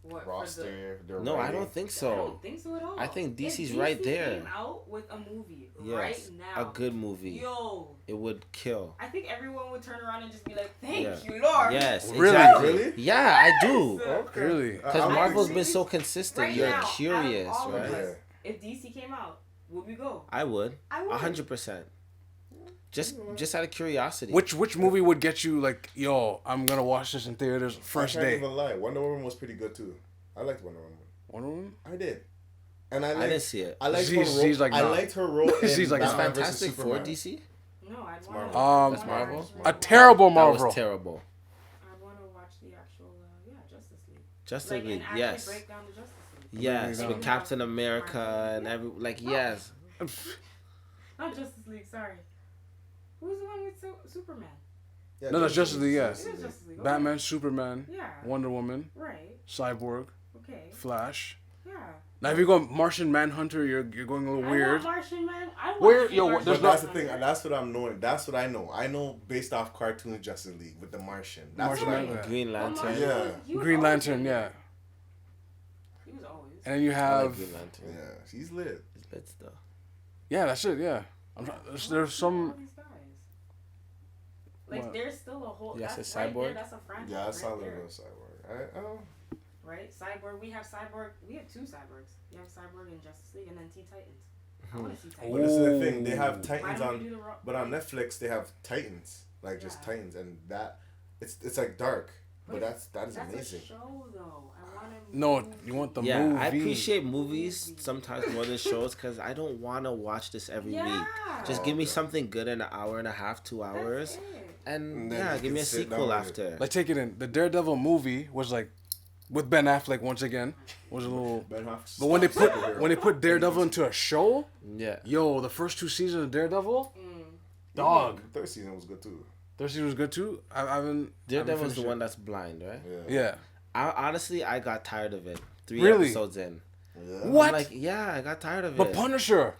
What, roster. Their No, I writing. don't think I so. don't think so at all. I think If DC's DC right there. Came out with a movie Yes. right now. A good movie. Yo, It would kill. I think everyone would turn around and just be like, "Thank Yeah. you, Lord." Yes, Really? exactly. Really? Yeah, I do. Okay. Really? Because I would Marvel's think been so. so consistent. Right You're now, curious, out of all of right? us, if DC came out, would we go? I would. I would. 100%. Just out of curiosity. Which movie would get you like, yo, I'm gonna watch this in theaters first I can't day? even lie. Wonder Woman was pretty good too. I liked Wonder Woman. Wonder Woman? I did. And I I liked, didn't see it. I liked her She's- role. she's like, I nah. liked her role in She's like, Is nah. Batman versus Fantastic Four Superman. DC? No, I'd Marvel. want. That's Marvel? A terrible That Marvel. was terrible. I'd want to watch the actual, Justice League. Justice Like, League, and actually yes. break down the Justice League. Yes, Break it with down. Captain America and yes. Not Justice League. Sorry. Who's the one with Superman? Yeah, No, that's Justice League, yeah. It is Justice League. Okay. Batman, Superman, Yeah. Wonder Woman, Right. Cyborg, Okay. Flash. Yeah. Now if you go Martian Manhunter, you're going a little I weird. want Martian Man. I want Where- yo, Martian there's But that's the Manhunter. thing, and that's what I'm knowing. That's what I know. I know based off cartoon Justice League with the Martian. That's Martian what I Manhunter. know. Green Well, Lantern. Martian Yeah. was- he was Green always Lantern, in yeah. it. He was always. And then you I like have Green Lantern. Yeah, she's lit. It's lit still. yeah, that's it, yeah. There's some All these guys. Like, What? there's still a whole. Yes, that's a right there, Cyborg? that's a franchise. Yeah, I saw right the there. real Cyborg. Right? Cyborg. We have Cyborg. We have two Cyborgs. You have Cyborg in Justice League and then Teen Titans. I want to see Titans. But this is the thing. They have Why Titans don't we on, do the but on Netflix they have Titans, like just Titans, and that it's like dark, but that is that's amazing. a show though. I want to. No, you want the movie. I appreciate movies sometimes more than shows because I don't want to watch this every week. Just give me something good in an hour and a half, 2 hours, and give me a sequel after. Like take it in. The Daredevil movie was like with Ben Affleck once again was a little. Ben Affleck. But when they put Daredevil into a show, Yeah. yo, the first 2 seasons of Daredevil, dog. The third season was good too. Third season was good too. I haven't. Daredevil's the one that's blind, right? Yeah. I got tired of it. 3 Really? episodes in. Yeah. What? I'm like, I got tired of But it. Punisher.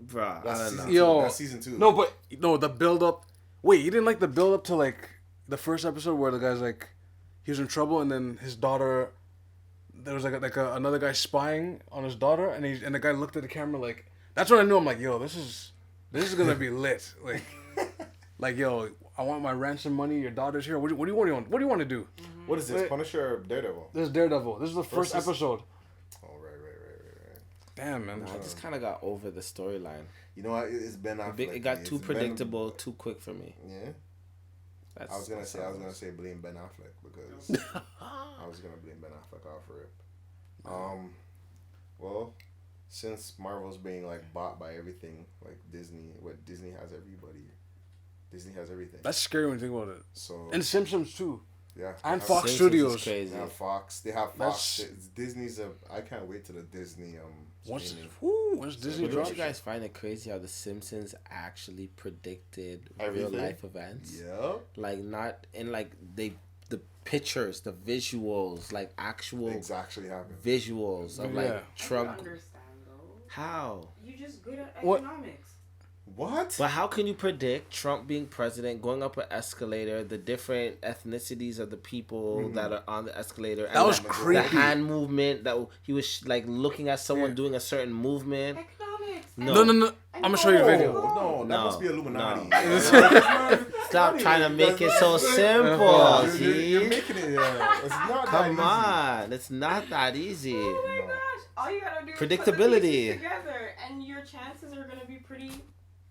Bruh, I That's don't season know. two. Yo. That's season 2. No, the build up. Wait, you didn't like the build up to like the first episode where the guy's like, he was in trouble and then his daughter, there was another guy spying on his daughter and the guy looked at the camera like, that's when I knew. I'm like, yo, this is gonna be lit. Like yo, I want my ransom money. Your daughter's here. What do you want to do? What is this? Punisher or Daredevil? This is Daredevil. This is the first episode. Oh right. Damn, man. I just kind of got over the storyline. You know what? It's Ben Affleck. It got too It's predictable, too quick for me. Yeah. That's, I was gonna say blame Ben Affleck because I was gonna blame Ben Affleck out for it. Well, since Marvel's being like bought by everything, like Disney has everybody. Disney has everything. That's scary when you think about it. So And Simpsons too. yeah, And they Fox have- Studios. Is crazy. They have Fox. They have Fox. That's- Disney's I can't wait till the Disney Once streaming. Disney But drops. don't you guys find it crazy how The Simpsons actually predicted Everything? real life events? Yeah. Like not in like the pictures, the visuals, like actual Things actually happen. visuals of like Yeah. Trump. I understand though. How? You just good at What? economics. What? But how can you predict Trump being president, going up an escalator, the different ethnicities of the people that are on the escalator, That was the creepy. hand movement that he was like looking at someone doing a certain movement. Economics. No. I'm gonna show you the video. No, that No, must be Illuminati. no. Stop trying to make it so simple, You're G. making it. It's not Come that on, it's not that easy. Oh my gosh! All you gotta do is put the Predictability. pieces together, and your chances are gonna be pretty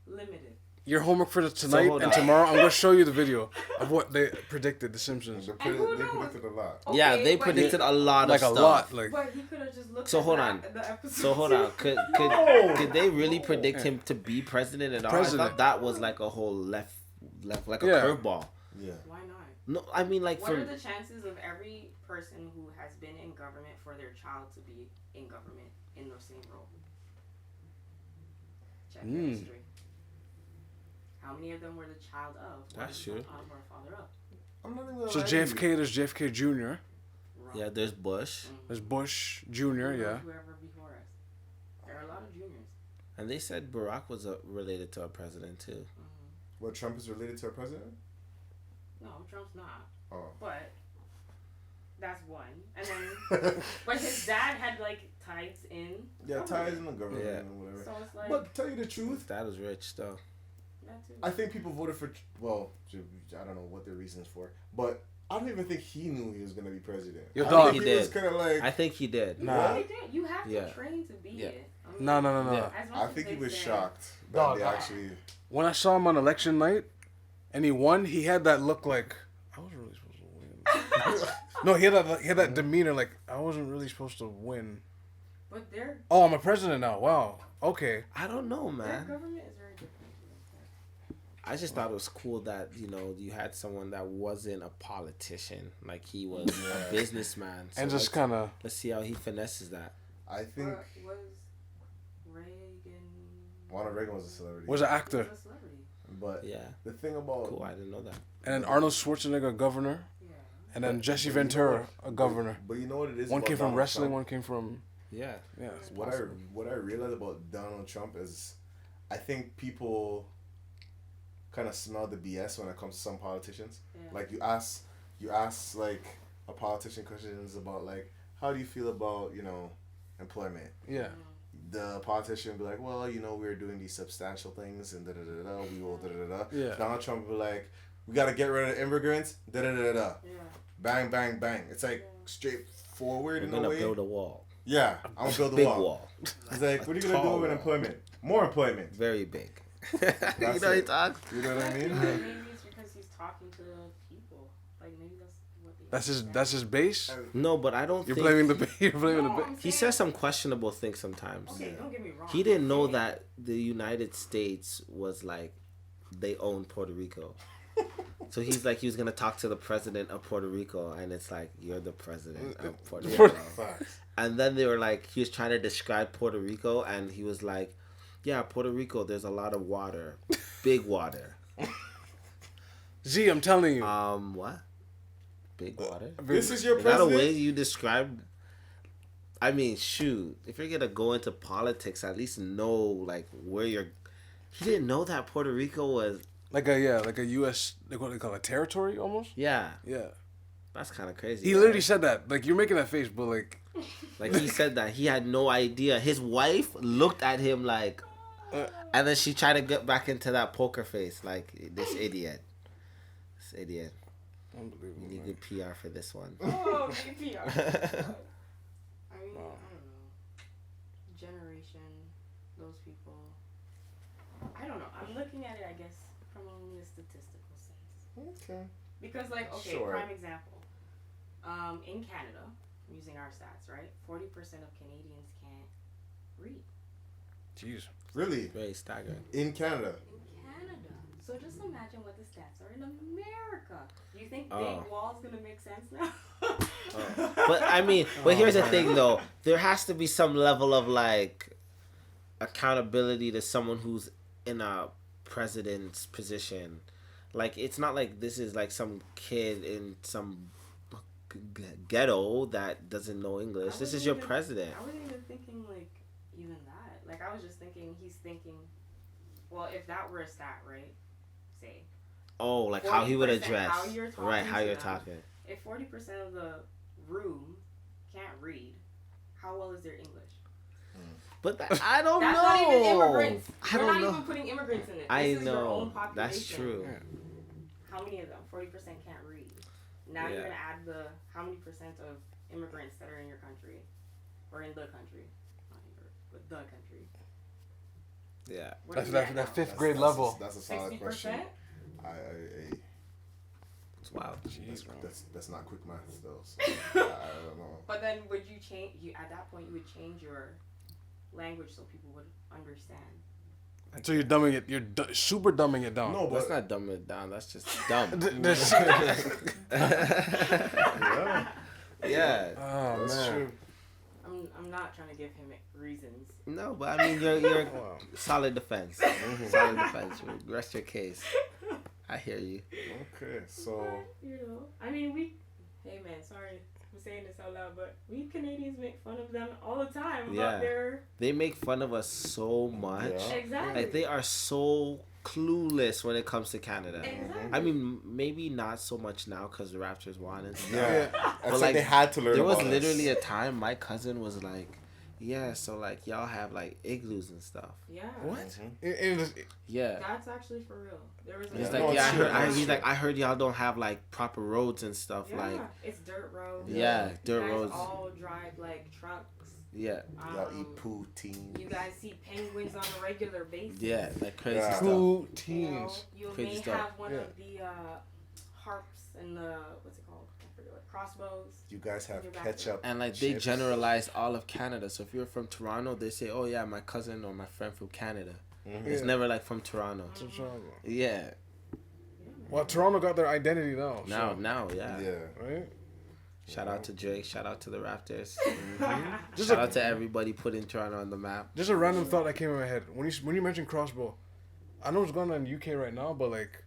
limited. Your homework for tonight hold and on. tomorrow, I'm gonna show you the video of what they predicted. The Simpsons, easy. And who They knows? predicted a lot. Yeah, Okay, they but predicted a lot like of a stuff. lot. Like But he could have just looked So at hold the, on. the episode. So hold on, could they really predict him to be president at all? I President. thought that was like a whole left like a Yeah. curveball. Yeah. Why not? No, I mean like What for are the chances of every person who has been in government for their child to be in government in the same role? Check your history. How many of them were the child of? That's Or true. Of or father of? I'm not even gonna so lie to you. JFK, there's JFK Jr. Wrong. yeah, there's Bush, There's Bush Jr. Yeah. Whoever before us. There are a lot of juniors. and they said Barack was related to a president too. What, Trump is related to a president? No, Trump's not. Oh. But that's one. And then, but his dad had like ties in. Yeah, government. ties in the government Yeah. and whatever. So it's like But to tell you the truth, That was rich though. that too. I think people voted for. Well, I don't know what their reasons for, but I don't even think he knew he was gonna be president. Yo, I dog. think He he was did. kind of like. I think he did. You Nah. really did. You have Yeah. to train to be Yeah. it. I mean, No. Yeah. as much I as think he they was say- shocked that Dog, they actually. When I saw him on election night, and he won, he had that look like I wasn't really supposed to win. No, he had that demeanor like I wasn't really supposed to win. But their Oh, I'm a president now. Wow. Okay. I don't know, their man. government is very different. I just thought it was cool that you had someone that wasn't a politician, like he was a businessman. So And just let's- kind of let's see how he finesses that. I think But was Reagan Ronald Reagan was a celebrity. was an actor. was a celebrity? But Yeah, the thing about cool. I didn't know that. And then Arnold Schwarzenegger, governor. Yeah. And then Jesse but you know Ventura, what- a governor. But you know what it is. One about came from Donald wrestling, Trump? one came from Yeah, yeah. What I realized about Donald Trump is, I think people kind of smell the BS when it comes to some politicians. Yeah. Like you ask like a politician questions about like how do you feel about employment. Yeah. The politician will be like, well, we're doing these substantial things and da da da da. We will da da da da. Yeah. Donald Trump will be like, we gotta get rid of immigrants. Da da da da. Yeah. bang, bang, bang. It's like straightforward We're in a gonna way. build a wall. Yeah, I'm gonna build a Big wall. wall. It's like, what are you gonna do with employment? More employment. Very big. You That's know he it. talks. You know what I Maybe mean? it's because he's talking to the people. Like maybe that's what they. That's his base. No, but I don't You're think blaming the you're blaming the No, base. I'm he saying- says some questionable things sometimes. Okay, don't get me wrong. He didn't know I'm saying- that the United States was like they own Puerto Rico. So he's like he was gonna talk to the president of Puerto Rico, and it's like you're the president of Puerto Rico. Facts. And then they were like he was trying to describe Puerto Rico, and he was like, "Yeah, Puerto Rico. There's a lot of water, big water." Z, I'm telling you. What? Big water? This is your Is that a president. way you describe? I mean, shoot. If you're gonna go into politics, at least know like where you're. He didn't know that Puerto Rico was. like a U.S. like what they call it, territory almost. Yeah, Yeah. that's kind of crazy. He literally said that. Like you're making that face, but like Like he said that he had no idea. His wife looked at him like, and then she tried to get back into that poker face, like this idiot. This idiot. unbelievable. You need Man. good PR for this one. Oh, GPR. I mean, I don't know. Generation, those people. I don't know. I'm looking at it, I guess, from only a statistical sense. Okay. Because, like, okay, Sure. prime example. In Canada, using our stats, right? 40% of Canadians can't read. Jeez. Really? Very staggering. In Canada. In Canada. So just imagine what the stats are in America. You think Oh. big wall's gonna make sense now? But I mean, but here's the thing though. There has to be some level of like accountability to someone who's in a president's position. Like it's not like this is like some kid in some ghetto that doesn't know English. This is your president. I wasn't even thinking like even that. Like I was just thinking he's thinking, well, if that were a stat, right? Say Oh, like how he would 40% address. how you're talking Right, how to you're them. talking. if 40% of the room can't read, how well is their English? But I don't That's know. not even immigrants. I We're don't not know. even putting immigrants in it. This I is your know. own population. That's true. How many of them? 40% can't read. Now Yeah. you're gonna add the how many percent of immigrants that are in your country, or in the country, not your, but the country. Yeah. What That's are we at that now? fifth grade level. That's a solid question. 60%. I It's wild. Jeez, bro. that's not quick math though. So I don't know. But then would you change? You at that point you would change your language so people would understand. So you're dumbing it. You're super dumbing it down. No, That's but not dumbing it down. That's just dumb. yeah, Yeah. Oh that's man. true. I'm not trying to give him reasons. No, but I mean, you're solid defense. Solid defense. Rest your case. I hear you. Okay, so You know, I mean Hey man, sorry I'm saying this out loud, but we Canadians make fun of them all the time Yeah. about their They make fun of us so much. Yeah. exactly. Like they are so clueless when it comes to Canada. Exactly. I mean, maybe not so much now because the Raptors won and stuff. yeah, But, it's like like, they had to learn. There was about literally us. a time my cousin was like, "Yeah, so like y'all have like igloos and stuff." Yeah. What? It- Yeah. That's actually for real. There was He's Yeah, like, no, yeah, it's true. he's like, I heard y'all don't have like proper roads and stuff. yeah, Like, it's dirt roads. yeah, You dirt guys roads. all drive like trucks. Yeah, Y'all eat poutine. You guys see penguins on a regular basis. yeah, like crazy Yeah. stuff. Cool You teens. know, you Crazy may stuff. have one Yeah. of the harps and the what's it called? I forget what crossbows. You guys have Your ketchup. And like they chips. generalize all of Canada. So if you're from Toronto, they say, "Oh yeah, my cousin or my friend from Canada." Mhm. It's Yeah. never like from Toronto. Yeah, Well, Toronto got their identity now. now, yeah. Yeah. Right? Shout out to Drake. Shout out to the Raptors. Just Shout a, out to everybody putting Toronto on the map. just a random thought that came in my head. When you mentioned crossbow, I know what's going on in the UK right now, but like,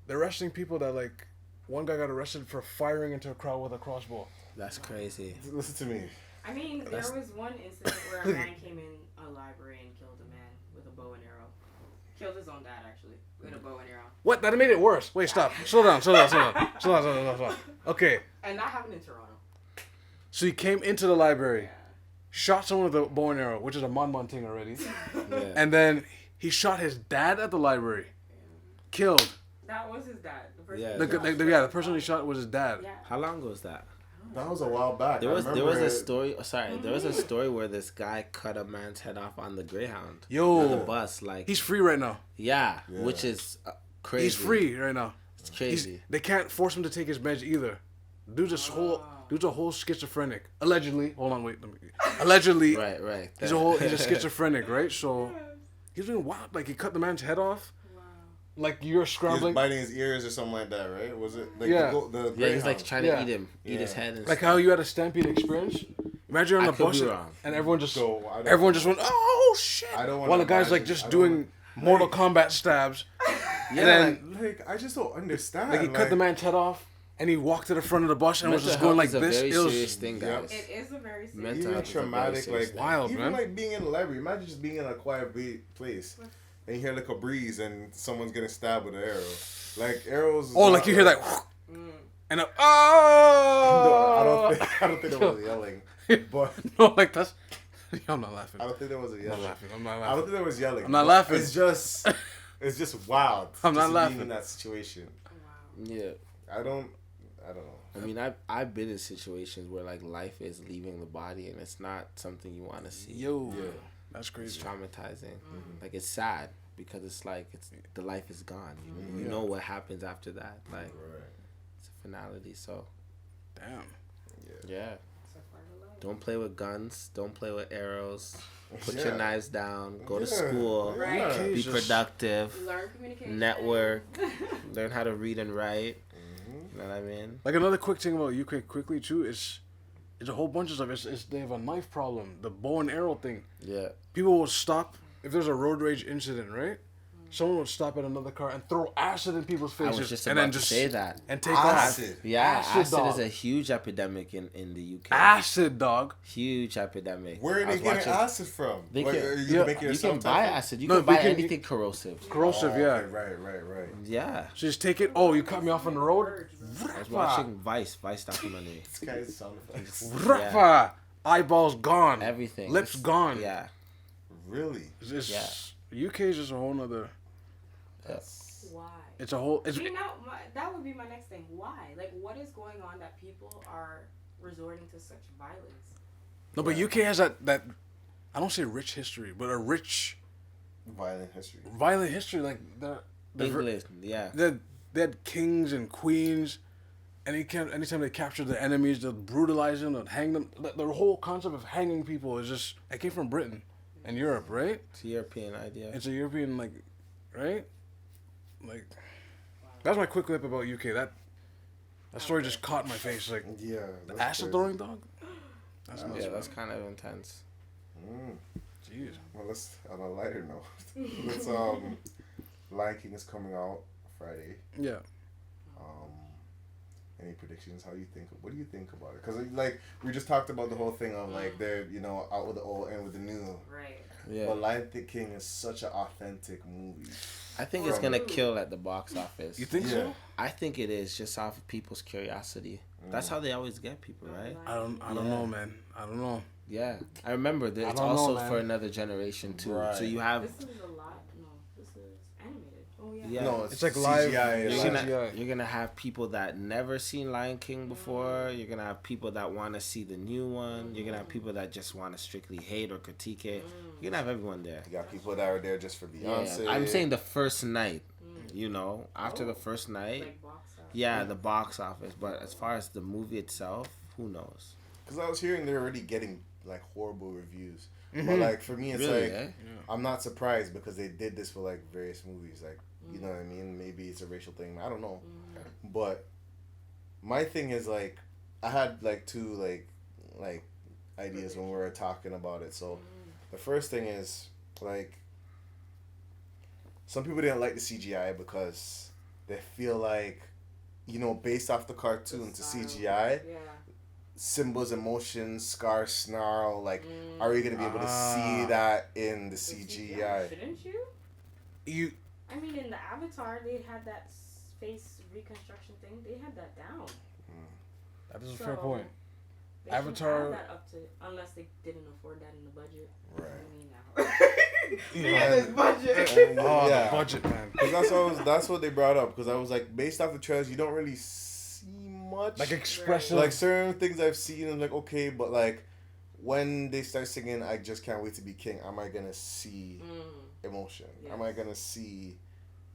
they're arresting people that like, one guy got arrested for firing into a crowd with a crossbow. That's crazy. Listen to me. I mean, there That's- was one incident where a man came in a library and killed a man with a bow and arrow. Killed his own dad actually with a bow and arrow. What? That made it worse. Wait, stop. Slow down. Slow down. Okay, And that happened in Toronto. so he came into the library, shot someone with a bow and arrow, which is a mon thing already, Yeah. and then he shot his dad at the library, killed. That was his dad. The person Yeah. he The shot. the person he shot was his dad. Yeah. How long ago was that? That was a while back. There I was remember a it. story. Oh, sorry, there was a story where this guy cut a man's head off on the Greyhound. Yo. On the bus, like He's free right now. yeah, Yeah. which is crazy. He's free right now. It's crazy. They can't force him to take his meds either. Dude's a whole schizophrenic. Allegedly. Hold on, wait. Allegedly. Right. He's a schizophrenic, right? So he's doing wild. Like he cut the man's head off. Wow. Like you're He was scrambling. biting his ears or something like that, right? Was it? Like Yeah. The Yeah, he's like Greyhound? trying Yeah. to eat his head and Like stuff. how you had a stampede experience. Imagine you're on I the could bus be wrong. and everyone just So, I don't- everyone just went, oh shit. I don't wanna While the guy's like imagine- just I don't doing wanna- Mortal Kombat stabs. Yeah, and then Like I just don't understand. like he cut the man's head off and he walked to the front of the bus and was mental just going health like is a this. very It was serious thing, Yep. guys. It is a very serious. Mental even health is a very traumatic, serious like thing. Wild, even man. like being in a library. Imagine just being in a quiet place and you hear like a breeze and someone's getting stabbed with an arrow. Like arrows. is oh, not, like you hear that Mm. and No, oh I don't think there was a yelling, but no, like that's I'm not laughing. I don't think there was a I'm yelling. not laughing. I'm not I don't laughing. think there was yelling. I'm not but laughing. It's just wild. I'm not just laughing. Being in that situation. Wow. Yeah. I don't know. I mean, I've been in situations where like life is leaving the body and it's not something you want to see. Yo, Yeah. that's It's crazy. traumatizing. Like it's sad because it's like the life is gone. You Yeah. know what happens after that. Like Right. it's a finality. So Damn. yeah, It's a part of life. don't play with guns. Don't play with arrows. Put Yeah. your knives down. Go to Yeah. school. Right. Okay, Be just- productive. Learn communication. Network. Learn how to read and write. Mm-hmm. You know what I mean? Like another quick thing about UK quickly too is it's a whole bunch of stuff. It's they have a knife problem, the bow and arrow thing. Yeah. People will stop if there's a road rage incident, right? Someone would stop at another car and throw acid in people's I faces was just and about then to just say that. and take Acid. off. Yeah, acid dog. is a huge epidemic in the UK. Acid, dog. Huge epidemic. Where are I they was getting watching- acid from? They Like, can- are yeah, make You yourself can buy type of- acid. You No, can buy they can- anything corrosive. Corrosive, Oh, yeah. okay, right. Yeah. So just take it. Oh, you cut me off on the road. I was watching Vice documentary. This guy's sound effects. Rafa. Eyeballs gone. Everything. Lips It's- gone. Yeah. Really? It's just, UK is just a whole nother. Why? It's a whole. It's, You know, that would be my next thing. Why? Like, what is going on that people are resorting to such violence? no, but UK has that. I don't say rich history, but a rich Violent history. violent history. Like the English. Yeah. they had kings and queens, and anytime they captured the enemies, they'd brutalize them, they'd hang them. The whole concept of hanging people is just it came from Britain and Europe, right? It's a European idea. It's a European right? Like that's my quick clip about UK. That story just caught my face. Like Yeah. the that's acid crazy. throwing dog. That's nuts, Yeah, that's man. kind of intense. Jeez. Well, let's on a lighter note. Let's Lion King is coming out Friday. Yeah. Any predictions? How do you think? What do you think about it? Because like we just talked about the whole thing of like they're out with the old and with the new. Right. Yeah. But Lion King is such an authentic movie. I think it's gonna kill at the box office. You think Yeah. so? I think it is just off of people's curiosity. That's how they always get people, right? I don't know, man. I don't know. Yeah, I remember that I it's don't know, also man. for another generation too. Right. So you have This is a lot. No, this is animated. Oh yeah. Yeah. No, It's like live- CGI. you're Yeah. gonna CGI. you're gonna have people that never seen Lion King before. You're gonna have people that want to see the new one. You're gonna have people that just want to strictly hate or critique it. You're gonna have everyone there. You got people that are there just for Yeah, Beyonce. I'm saying the first night. You know, after the first night, Like box office. yeah, the box office. But as far as the movie itself, who knows? Because I was hearing they're already getting like horrible reviews. But like for me, it's Really? like Eh? I'm not surprised because they did this for like various movies. Like you know what I mean? Maybe it's a racial thing. I don't know. But my thing is like I had like two like ideas when we were talking about it. So the first thing is like some people didn't like the CGI because they feel like based off the cartoon to CGI. Yeah. Symbols, emotions, Scar, snarl. Like, are you gonna be able to see that in the CGI? Shouldn't you? You I mean, in the Avatar, they had that face reconstruction thing. They had that down. that is a fair So, point. They shouldn't Avatar- have that up to unless they didn't afford that in the budget. Right. I mean, now. And- budget. and, Oh, yeah. the budget, man. Because that's what they brought up. Because I was like, based off the trailers, you don't really see much. Like expressive. Like certain things I've seen, I'm like, okay, but like when they start singing "I Just Can't Wait to Be King," am I gonna see emotion? Yes. Am I gonna see,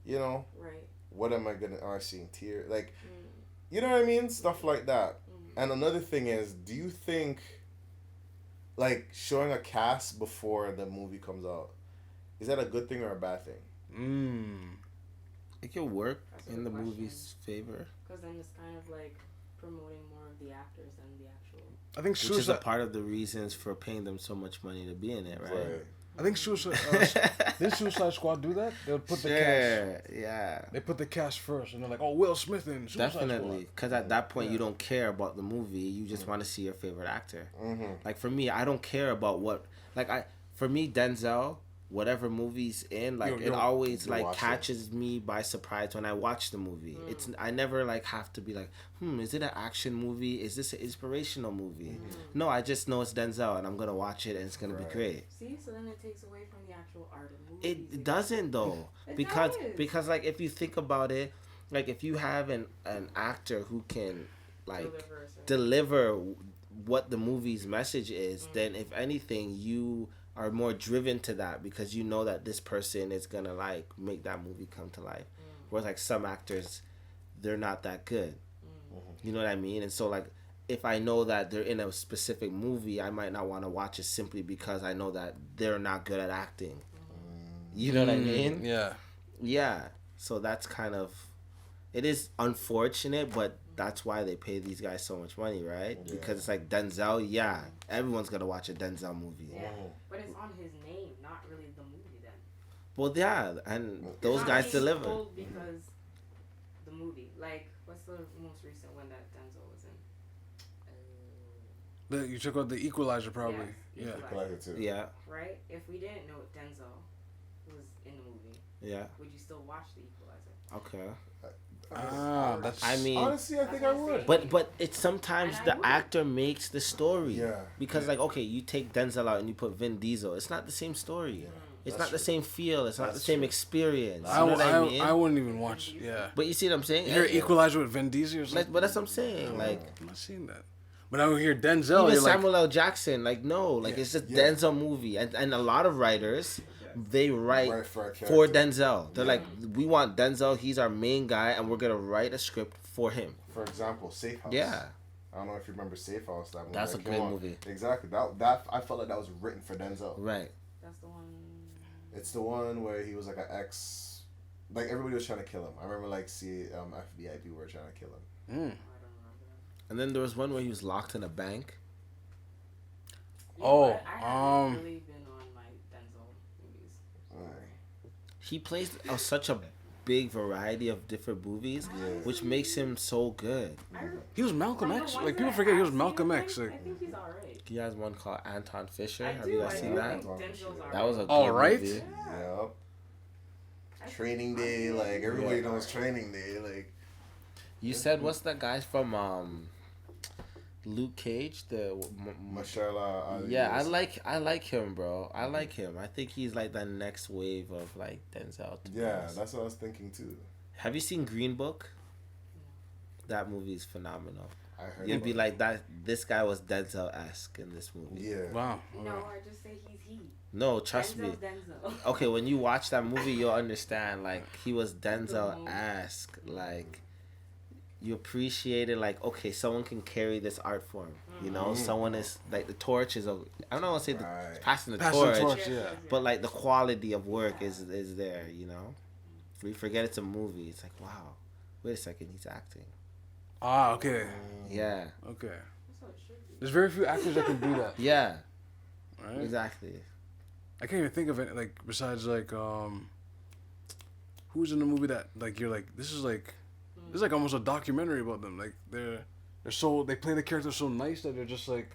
you know, Right. what am I seeing tears? Like, you know what I mean? Stuff like that. And another thing is, do you think, like, showing a cast before the movie comes out, is that a good thing or a bad thing? It can work That's a in the good question. movie's favor, Because then it's kind of like promoting more of the actors than the actual. I think which is a Suicide. part of the reasons for paying them so much money to be in it, right? I think Suicide. Did Suicide Squad do that? They'll put the cast. Sure, yeah. They put the cast first, and they're like, "Oh, Will Smith in Suicide Definitely, Squad." because at that point you don't care about the movie. You just want to see your favorite actor. Mm-hmm. Like for me, I don't care about what. For me, Denzel, whatever movie's in, like it always you like watch it. catches me by surprise when I watch the movie. I never like have to be like, is it an action movie? Is this an inspirational movie? No, I just know it's Denzel and I'm gonna watch it and it's gonna be great. See, so then it takes away from the actual art of the movie. It doesn't though, It because does. because like if you think about it, like if you have an actor who can like deliver what the movie's message is, then if anything you are more driven to that because you know that this person is gonna like make that movie come to life. Whereas like some actors, they're not that good. You know what I mean? And so like if I know that they're in a specific movie, I might not want to watch it simply because I know that they're not good at acting. You know what I mean? Yeah. Yeah. So that's kind of, it is unfortunate, but that's why they pay these guys so much money, right? Yeah. Because it's like Denzel, yeah, everyone's gonna watch a Denzel movie. Yeah, but it's on his name, not really the movie then. Well, yeah, and those It's not guys being deliver. sold because the movie, like, what's the most recent one that Denzel was in? You took out the Equalizer, probably. Yes, Yeah. Equalizer. Like it too. Yeah, Right? If we didn't know Denzel was in the movie, yeah, would you still watch the Equalizer? okay. That's. I mean, Honestly, I think I would. but it's sometimes And I the would. actor makes the story. Yeah. Because like, okay, you take Denzel out and you put Vin Diesel, it's not the same story. It's That's not the true. same feel. It's not That's the same true. experience. You I, know what I mean? I wouldn't even watch. Yeah. But you see what I'm saying? You hear Like, Equalizer with Vin Diesel or something? but that's what I'm saying. Like, I'm not seeing that. But I would hear Denzel. even You're like, Samuel L. Jackson, like no, like it's just Yeah. Denzel movie, and a lot of writers, they write Right for a for character. Denzel. They're like, we want Denzel. He's our main guy, and we're gonna write a script for him. For example, Safe House. Yeah, I don't know if you remember Safe House. That movie That's that a came great out. movie. Exactly. That I felt like that was written for Denzel. right. That's the one. It's the one where he was like an ex. Like everybody was trying to kill him. I remember like FBI people were trying to kill him. mm. I don't remember that. And then there was one where he was locked in a bank. Yeah, Oh, but I haven't really been on my Denzel movies. He plays such a big variety of different movies, which makes him so good. He was Malcolm From the X. ones Like, people that forget he I've was Malcolm seen, X. I Like, think he's alright. He has one called Anton Fisher. I Have do. you guys I seen do that? think Denzel's alright. That was a good All right. movie. Yep. Training Day, like everybody knows Training Day, like. You said what's that guy from Luke Cage? Mashallah Ali. Yeah, I like him, bro. I like him. I think he's like the next wave of like Denzel. To be Yeah, honest. that's what I was thinking too. Have you seen Green Book? That movie is phenomenal. I heard. You'd be about like that. This guy was Denzel-esque in this movie. it. Yeah. wow. No, I just say he's he. No, trust me. Denzel. Okay, when you watch that movie, you'll understand. Like he was Denzel-esque. Like you appreciate it. Like okay, someone can carry this art form. You know, someone is like the torch is. I don't want to say Right. passing the Pass the torch, torch, yeah. but like the quality of work is there. You know, we forget it's a movie. It's like wow, wait a second, he's acting. Ah, okay. Yeah, Okay. That's what it should be. There's very few actors that can do that. yeah, Right? exactly. I can't even think of it, like, besides, like, who's in the movie that, like, you're like, this is like almost a documentary about them. Like, they play the character so nice that they're just like,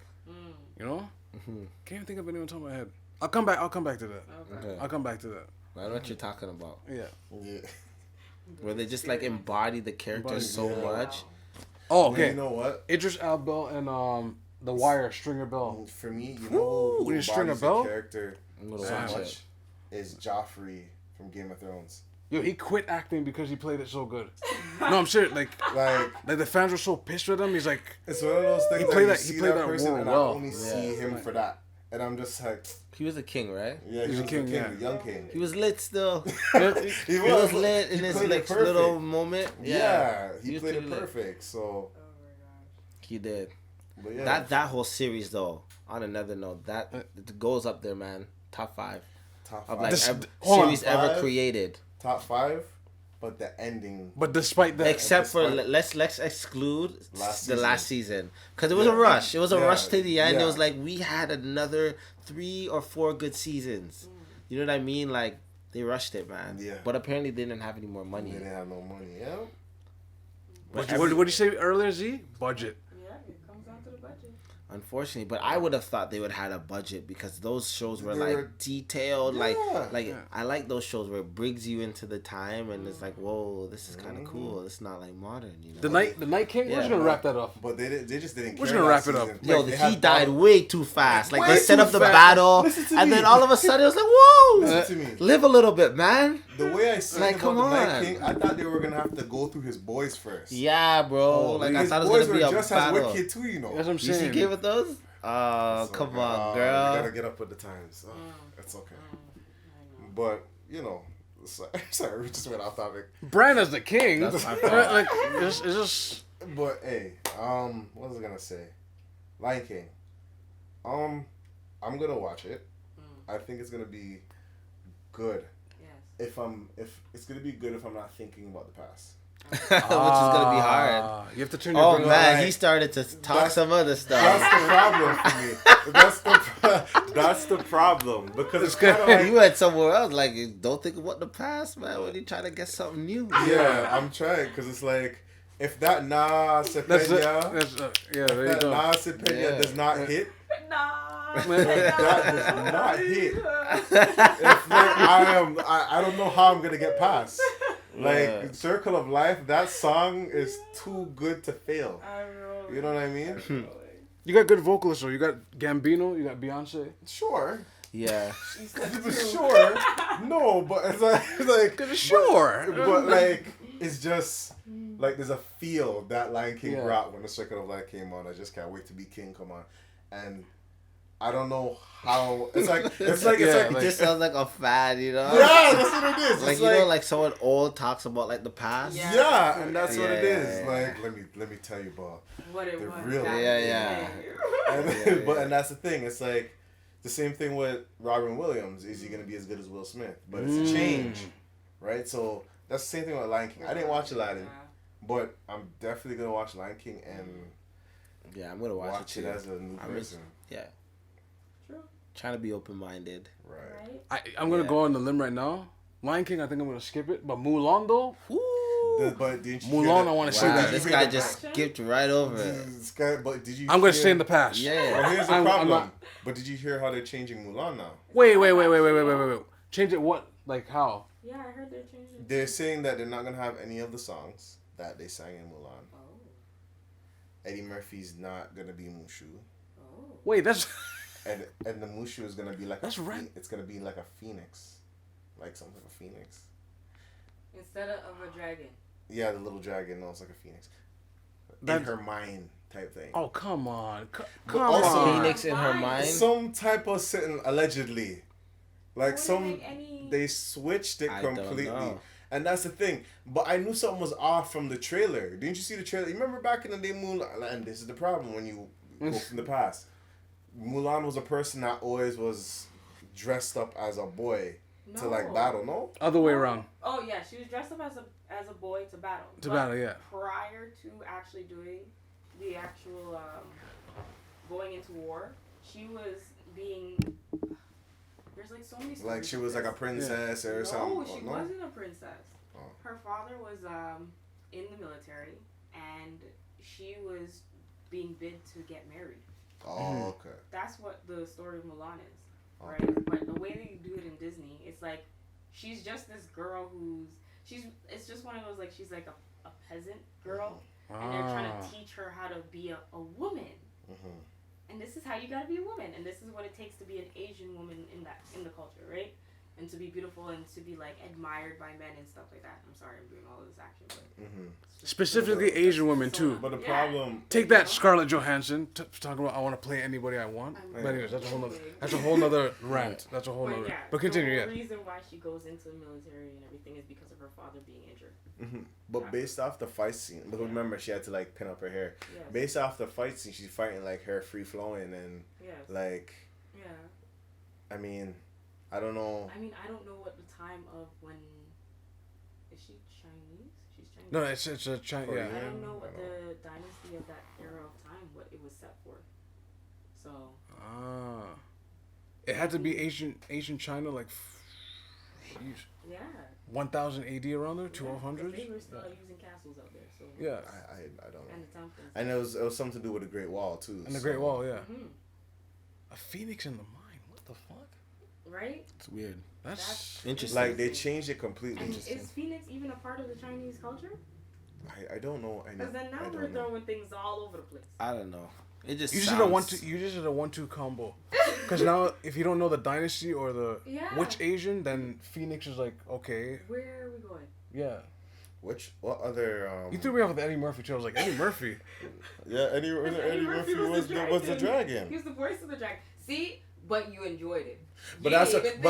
you know? Can't even think of anyone on top of my head. I'll come back to that. Okay. I'll come back to that. I know what you're talking about. Yeah. Yeah. Where they just like embody the character Embody- so yeah. much. Oh, You okay. know what? Idris Elba and The Wire, Stringer Bell. For me, you Woo! know When who you string a embodies bell? the character I'm gonna so watch much is Joffrey from Game of Thrones. Yo, he quit acting because he played it so good. No, I'm serious. Like the fans were so pissed with him. He's like, it's one of those things. He played that that. you He see played that that person, role and well. I only see him for that, and I'm just like, He was a king, right? yeah, he was the king, the young king. He was lit still. he was lit in his next little moment. Yeah, he was played it pretty lit. perfect. So, Oh my gosh. He did. but yeah, That whole series though. On another note, that it goes up there, man. Top 5 top of five, like This- series top ever five? created. top 5, but the ending. but despite that, Except for despite- let's exclude Last the last season because it was Yeah. a rush. It was a Yeah. rush to the end. It Yeah. was like we had another 3 or 4 good seasons. You know what I mean? Like they rushed it, man. Yeah. But apparently they didn't have any more money. They didn't have no money. Yeah. what did you say earlier, Z? Budget. Yeah, it comes down to the budget. Unfortunately, but I would have thought they would have had a budget because those shows were They like were- detailed, Yeah. like I like those shows where it brings you into the time and it's like, whoa, this is kind of cool. It's not like modern, you know. The Night King. We're just Yeah. gonna wrap that up. But they just didn't. We're care just gonna last wrap it up. season. Yo, Like, they he had died way too fast. Like Way they set too up the fast. battle, Listen to and me. then all of a sudden it was like, whoa, Listen to me. live a little bit, man. The way I said Like, about come the Night on. King, I thought they were gonna have to go through his boys first. Yeah, bro. Like I his thought it boys was gonna be were a just as battle. wicked too, you know. That's what I'm You see saying. Game of Thrones? Oh, So, come on, You girl. gotta get up with the times. Oh, it's okay. But you know, sorry, we just went off topic. Bran as the king. That's my fault. Like it's just. But hey, what was I gonna say? Lion King. I'm gonna watch it. I think it's gonna be good. Yes. If it's gonna be good if I'm not thinking about the past. Which is gonna be hard. You have to turn your Oh brain man, Like, he started to talk that's- some other That's stuff. the problem for me. That's the problem because it's kind of You like, went somewhere else. Like, don't think about the past, man. When you trying to get something new. yeah, I'm trying because it's like if that That's it. Sepenya, Yeah, there you that go. Sepenya Yeah. does not hit. Nah. That does not hit. If like, I don't know how I'm gonna get past. Like Yeah. Circle of Life, that song is too good to fail. You know what I mean? You got good vocalists, though. You got Gambino. You got Beyonce. Sure, Yeah. sure. No, but it's like Sure. but like it's just like there's a feel that Lion King Yeah. brought when the Circle of Life came on. I just can't wait to be king. Come on, and I don't know how. It's like Yeah, It just sounds like a fad, you know? yeah, that's what it is. Like, It's you know, like someone old talks about, like, the past? Yeah. yeah, and that's what it Yeah, is. yeah, Like let me tell you about. What it The was. real- back Yeah, in the yeah. day. And, Yeah. and that's the thing. It's like the same thing with Robin Williams. Is he gonna be as good as Will Smith? But it's a change, right? So that's the same thing with Lion King. I didn't watch Aladdin, but I'm definitely gonna watch Lion King and Yeah, I'm going to watch watch it, it too. as a new I'm person. Yeah. True. Trying to be open-minded. Right. Right? I'm gonna Yeah. go on the limb right now. Lion King, I think I'm gonna skip it. But Mulan though, But didn't you Mulan, hear that- I wanna see Wow, that. this Did you guy hear just the- skipped right over it. This guy- But did you? I'm gonna hear- stay in the past. Yeah. Well, here's the I'm problem. not- But did you hear how they're changing Mulan now? Wait. Change it. What? Like how? Yeah, I heard they're changing. They're saying that they're not gonna have any of the songs that they sang in Mulan. Oh. Eddie Murphy's not gonna be Mushu, Oh. Wait, that's. and the Mushu is gonna be like That's right. It's gonna be like a phoenix, like something like a phoenix. Instead of a dragon. Yeah, the little dragon. No, it's like a phoenix. In That's- her mind type thing. Oh come on, But come also- on. Phoenix in her mind. Some type of sitting allegedly, like Wouldn't some make any- they switched it I don't completely. know. And that's the thing. But I knew something was off from the trailer. Didn't you see the trailer? You remember back in the day, Mulan? And this is the problem when you go from the past. Mulan was a person that always was dressed up as a boy to like battle, no? Other way around. Oh yeah, she was dressed up as a boy to battle. To But battle, yeah. Prior to actually doing the actual going into war, she was being. There's like so many. Like stories she of was like a this. princess or something. No, she wasn't a princess. Oh. Her father was in the military, and she was being bid to get married. Oh, okay. That's what the story of Mulan is, right? Okay. But the way they do it in Disney, it's like she's just this girl it's just one of those, like, she's like a peasant girl, and they're trying to teach her how to be a woman. Mm-hmm. And this is how you gotta be a woman, and this is what it takes to be an Asian woman in the culture, right? and to be beautiful and to be like admired by men and stuff like that. I'm sorry, I'm doing all of this action, but Specifically Asian women too. But the problem, Take that, Scarlett Johansson talking about I want to play anybody I want. But anyways, that's a whole nother rant. That's a whole nother. But continue, The reason why she goes into the military and everything is because of her father being injured. but based off the fight scene, but remember she had to like pin up her hair. Yes. Based off the fight scene, she's fighting like hair free flowing and like. Yeah. I mean, I don't know. I mean, I don't know what the time of when. Is she Chinese? She's Chinese. No, it's a China. Yeah. I don't know what the dynasty of that era of time, what it was set for. So. It had to be Asian China, like, Yeah. 1000 AD around there, 1200s. They were still using castles out there, so. Yeah. I don't know. And the temples. And it was something to do with the Great Wall too. And the Great Wall, yeah. A phoenix in the mine. What the fuck? Right? It's weird. That's interesting. Like they changed it completely. And is Phoenix even a part of the Chinese culture? I don't know. Because then now we're throwing things all over the place. I don't know. It just you just did a 1-2 combo. Because now, if you don't know the dynasty or the which Asian, then Phoenix is like okay. Where are we going? Yeah. What other? You threw me off with the Eddie Murphy too. I was like, Eddie Murphy. Yeah, Eddie Murphy was the dragon. He was the voice of the dragon. See, but you enjoyed it. But that's the thing.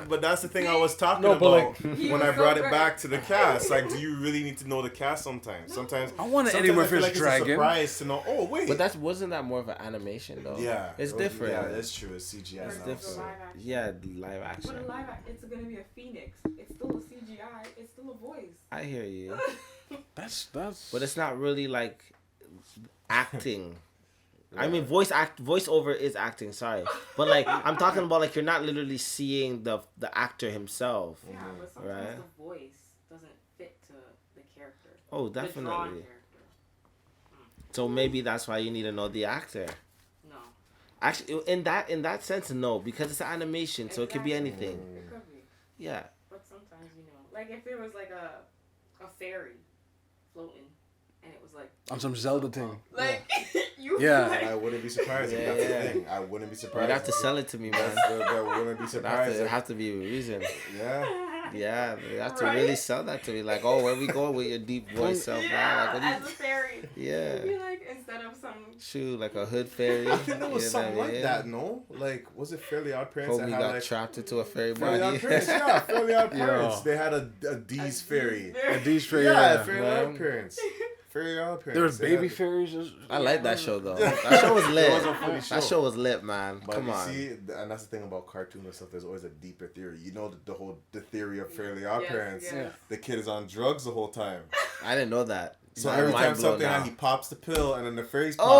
But that's the thing I was talking about when I brought it back to the cast. Like, do you really need to know the cast sometimes? Sometimes I want an Eddie Murphy's dragon. It's a surprise to know. Oh wait. But wasn't that more of an animation though? Yeah, it's different. Yeah, that's true. It's CGI. It's now, different. so. Yeah, live action. But a live action, it's gonna be a phoenix. It's still a CGI. It's still a voice. I hear you. That's. But it's not really like acting. Yeah. I mean, voiceover is acting. Sorry, but like I'm talking about like you're not literally seeing the actor himself. Yeah, but sometimes the voice doesn't fit to the character. Oh, definitely. The drawn character. So maybe that's why you need to know the actor. No. Actually, in that sense, no, because it's an animation, so it could be anything. It could be. Yeah. But sometimes like if there was like a fairy floating. And it was like on some Zelda thing. Like I wouldn't be surprised. Yeah, that's the thing. I wouldn't be surprised. You'd have to sell it to me, man. That wouldn't be surprised. It have to be a reason. Yeah. Yeah, you have to really sell that to me. Like, oh, where we going with your deep voice self, man? Like, as a fairy. Yeah. You'd be like, instead of some. Shoot, like a hood fairy. I think there was something like that, no? Like, was it Fairly Odd Parents? Homie got trapped into a fairy Fairly body. Odd Parents, yeah. Fairly Odd Parents. They had a D's fairy. A D's fairy, yeah. Fairly Odd Parents. Fairly Odd Parents. There was baby fairies. I like that show though. That show was lit. That show was lit, man. But come on. See, and that's the thing about cartoons and stuff. There's always a deeper theory. You know the theory of Fairly Odd Parents. Yes. The kid is on drugs the whole time. I didn't know that. So every time something happens, he pops the pill and then the fairies pop up.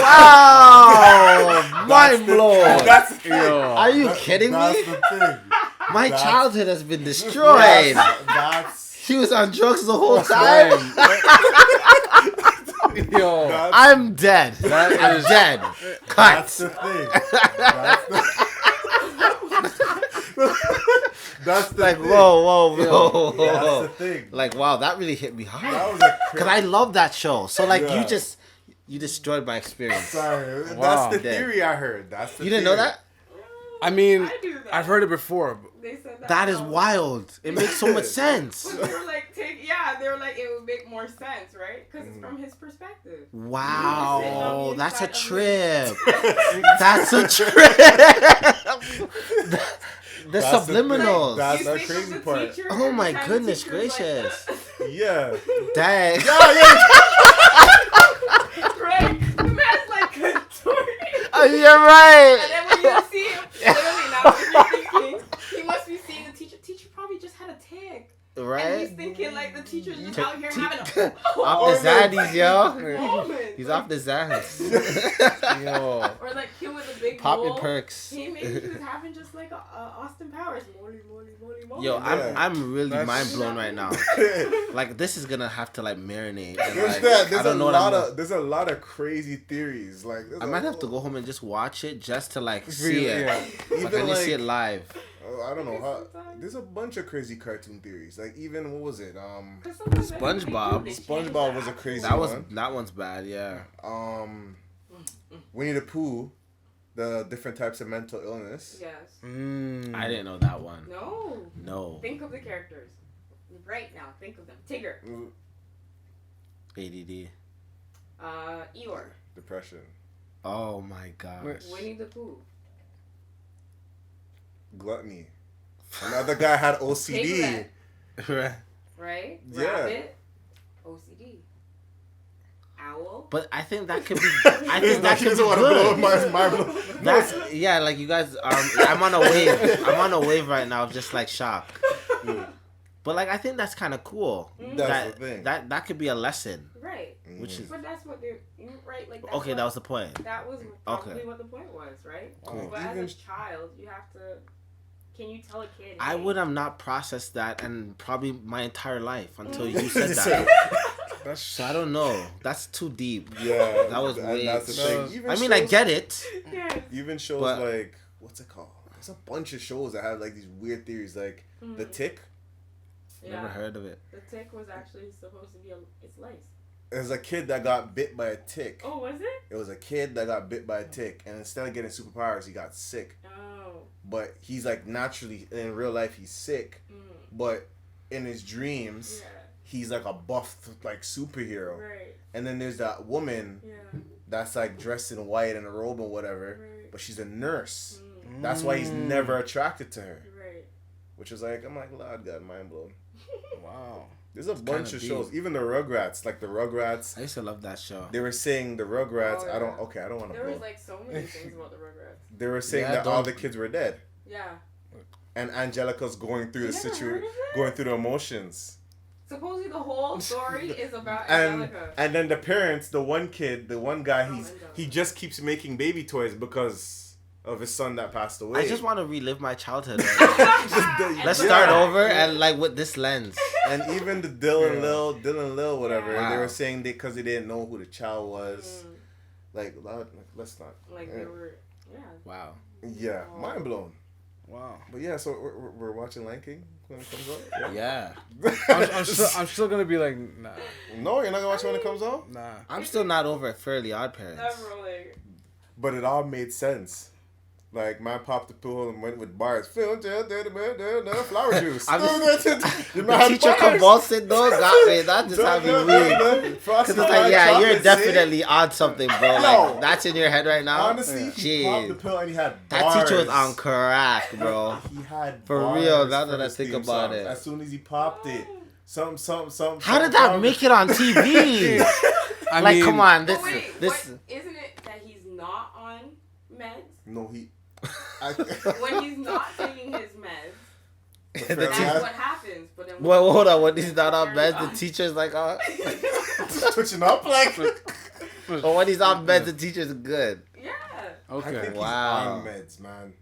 Wow! Mind blown. Are you kidding me? That's the thing. My childhood has been destroyed. He was on drugs the whole time. Yo, I'm dead. I'm dead. Cut. That's the thing. That's the like, thing. Whoa. That's the thing. Like, wow, that really hit me hard. That was because I love that show. So, like, you destroyed my experience. Sorry. Wow. That's the theory I heard. That's the You didn't know that? I mean, I've heard it before. They said that is wild. It makes so much sense. But they were like, they were like, it would make more sense, right? Because it's from his perspective. Wow, that's a trip. That's a trip. The subliminals. That's the crazy part. Oh my goodness gracious. Yeah. Dang. Right. The man's like contorting. Oh, you're right. And then when you see him, literally now if you're thinking, he must be seeing the teacher. Teacher probably just had a tick. Right. And he's thinking like the teacher's just out here having a off the zaddies, yo. moment. He's off the zaddies. Yo. Or like him with a big Pop bowl. your perks. He was having just like a Austin Powers. Molly. Yo, I'm really mind blown right now. Like this is gonna have to like marinate. And, There's a lot of crazy theories. Like I might have to go home and just watch it just to like see it. Yeah. Like I need to see it live. I don't know how. There's a bunch of crazy cartoon theories. Like even what was it? SpongeBob. SpongeBob was a crazy one. That one's bad. Yeah. Winnie the Pooh. the different types of mental illness. Yes. I didn't know that one. No. Think of the characters. Right now, think of them. Tigger. ADD. Eeyore. Depression. Oh my gosh. Winnie the Pooh. Gluttony. Another guy had OCD. Right? Yeah. Rabbit. OCD. Owl. But I think that could be. I think that She could be doesn't want to blow good. my blow. That's like you guys. I'm on a wave. I'm on a wave right now of just like shock. But like I think that's kind of cool. That's the thing. That could be a lesson. Right. Which is But that's what they're right. Like that's okay. That was the point. That was probably what the point was, right? Cool. But as a child, you have to. Can you tell a kid? I would have not processed that, and probably my entire life until you said that. So I don't know. That's too deep. Yeah, that was way. That's the thing. Even I mean, I get it. Yes. Even shows like what's it called? There's a bunch of shows that have like these weird theories, like The Tick. Yeah. Never heard of it. The tick was actually supposed to be its lice. There's a kid that got bit by a tick. Oh, was it? It was a kid that got bit by a tick, and instead of getting superpowers, he got sick. Oh. But he's like naturally in real life he's sick, but in his dreams he's like a buff like superhero. Right. And then there's that woman that's like dressed in white in a robe or whatever, but she's a nurse. That's why he's never attracted to her. Right. Which is like, I'm like, Lord God, mind blown. Wow. There's a bunch of shows, even the Rugrats, like the Rugrats. I used to love that show. They were saying the Rugrats. Oh, yeah. I don't want to. There was like so many things about the Rugrats. They were saying that all the kids were dead. Yeah. And Angelica's going through the situation, going through the emotions. Supposedly the whole story is about And Angelica. and then the parents, the one guy, he just keeps making baby toys because of his son that passed away. I just want to relive my childhood. Let's start over and like with this lens. And even the Dylan Lil, whatever, Wow. they were saying because they didn't know who the child was. Like, let's not. Like they were, Wow. Yeah, mind blown. Wow. But yeah, so we're watching Lion King when it comes out. Yeah. I'm still gonna be like, nah. No, you're not gonna watch it when it comes out. Nah. I'm still not over Fairly Odd Parents. Never like. But it all made sense. Like, man popped the pool and went with bars. Flower juice. The teacher convulsing though got me. That just had me weird. Because it's like, yeah, you're definitely on something, bro. Like, that's in your head right now. Honestly, he popped the pill and he had bars. That teacher was on crack, bro. He had For bars real, now for that I his think theme about songs. it. As soon as he popped it, some. How did that make it on TV? I like, mean, come on, But this. wait, what, isn't it that he's not on meds? No, he. When he's not taking his meds, The that's teacher- what happens. But then Well, hold on. When he's not on meds, the teacher's like, Switching up like. But when he's on meds, the teacher's good. Yeah. I think okay. he's Wow. on meds, man.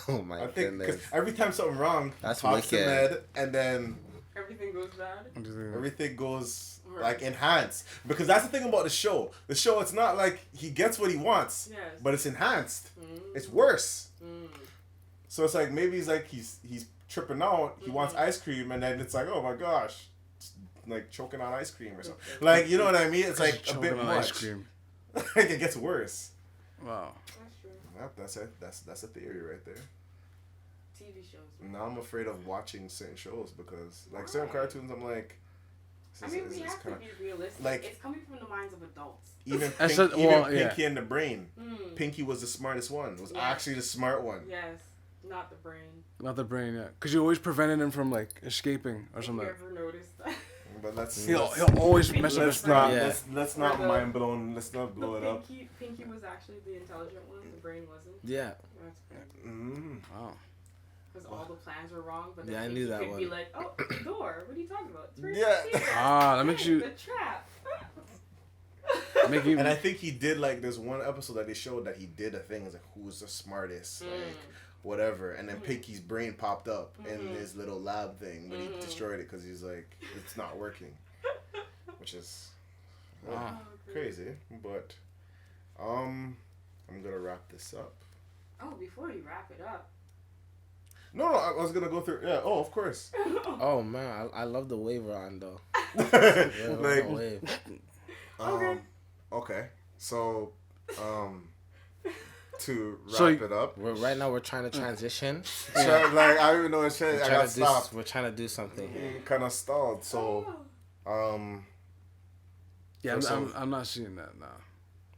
Oh my I think goodness. because every time something wrong, That's he pops the wicked. med, and then Everything goes bad. everything goes like enhanced. Because that's the thing about the show. The show, it's not like he gets what he wants, Yes. but it's enhanced. It's worse. Mm. So it's like maybe he's like he's tripping out. He wants ice cream, and then it's like, oh my gosh, it's like choking on ice cream or something. Like, you know what I mean? It's like a bit Choking on much. ice cream. Like it gets worse. Wow. That's true. Yep, that's it. That's a theory right there. TV shows. Now I'm afraid of watching certain shows because like certain cartoons, I'm like. I mean, we have to be realistic. like- It's coming from the minds of adults. Even, That's Pink, a- well, even yeah. Pinky and the Brain. Mm. Pinky was the smartest one. Was Yeah. actually the smart one. Yes, not the brain. Not the brain, yeah. Because you always prevented him from like escaping or Have something. you ever noticed that? But let's He'll always mess up his let's not plan. Yeah. let's not Or the- mind blown. Let's not blow it up. Pinky was actually the intelligent one. The brain wasn't. Yeah. That's crazy. Wow. Because all the plans were wrong, but then Yeah, I Pinky knew that could be one. like, "Oh, the door. What are you talking about? It's right Yeah. here. Ah, that makes Hey, you the trap." make you. And I think he did like there's one episode that they showed that he did a thing. It's like who's the smartest, like whatever. And then Pinky's brain popped up in his little lab thing, but he destroyed it because he's like it's not working, which is Wow. crazy. But I'm gonna wrap this up. Oh, before you wrap it up. No, I was gonna go through. Yeah. Oh, of course. Oh man, I love the wave we're on though. Yeah, like the wave. Okay. Okay. So to wrap So it up. Right now we're trying to transition. Like I don't even know what I got stopped. We're trying to do something. Kind of stalled. So, Yeah, I'm not seeing that now.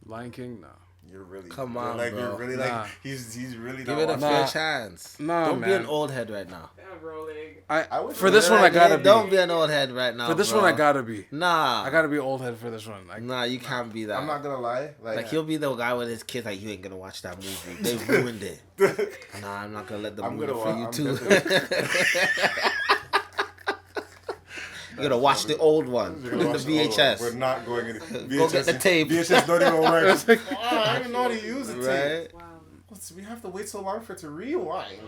Lion King, no. You're really Come on, like bro. you're really Nah. like he's really Give not it a watching. fair chance. Nah, Don't be man. an old head right now. I'm rolling. I would For this one, I gotta be. Don't be an old head right now. For this bro. one, I gotta be. Nah. I gotta be old head for this one. Nah, you can't be that. I'm not gonna lie. Like he'll be the guy with his kids. Like you ain't gonna watch that movie. They ruined it. Nah, I'm not gonna let them I'm ruin it gonna for you wa- too. I'm You're gonna watch the old one, You're the gonna watch the old one. VHS. We're not going in. VHS, Go get the tape. VHS don't even work. I don't even know how to use the tape. Right? Wow. We have to wait so long for it to rewind.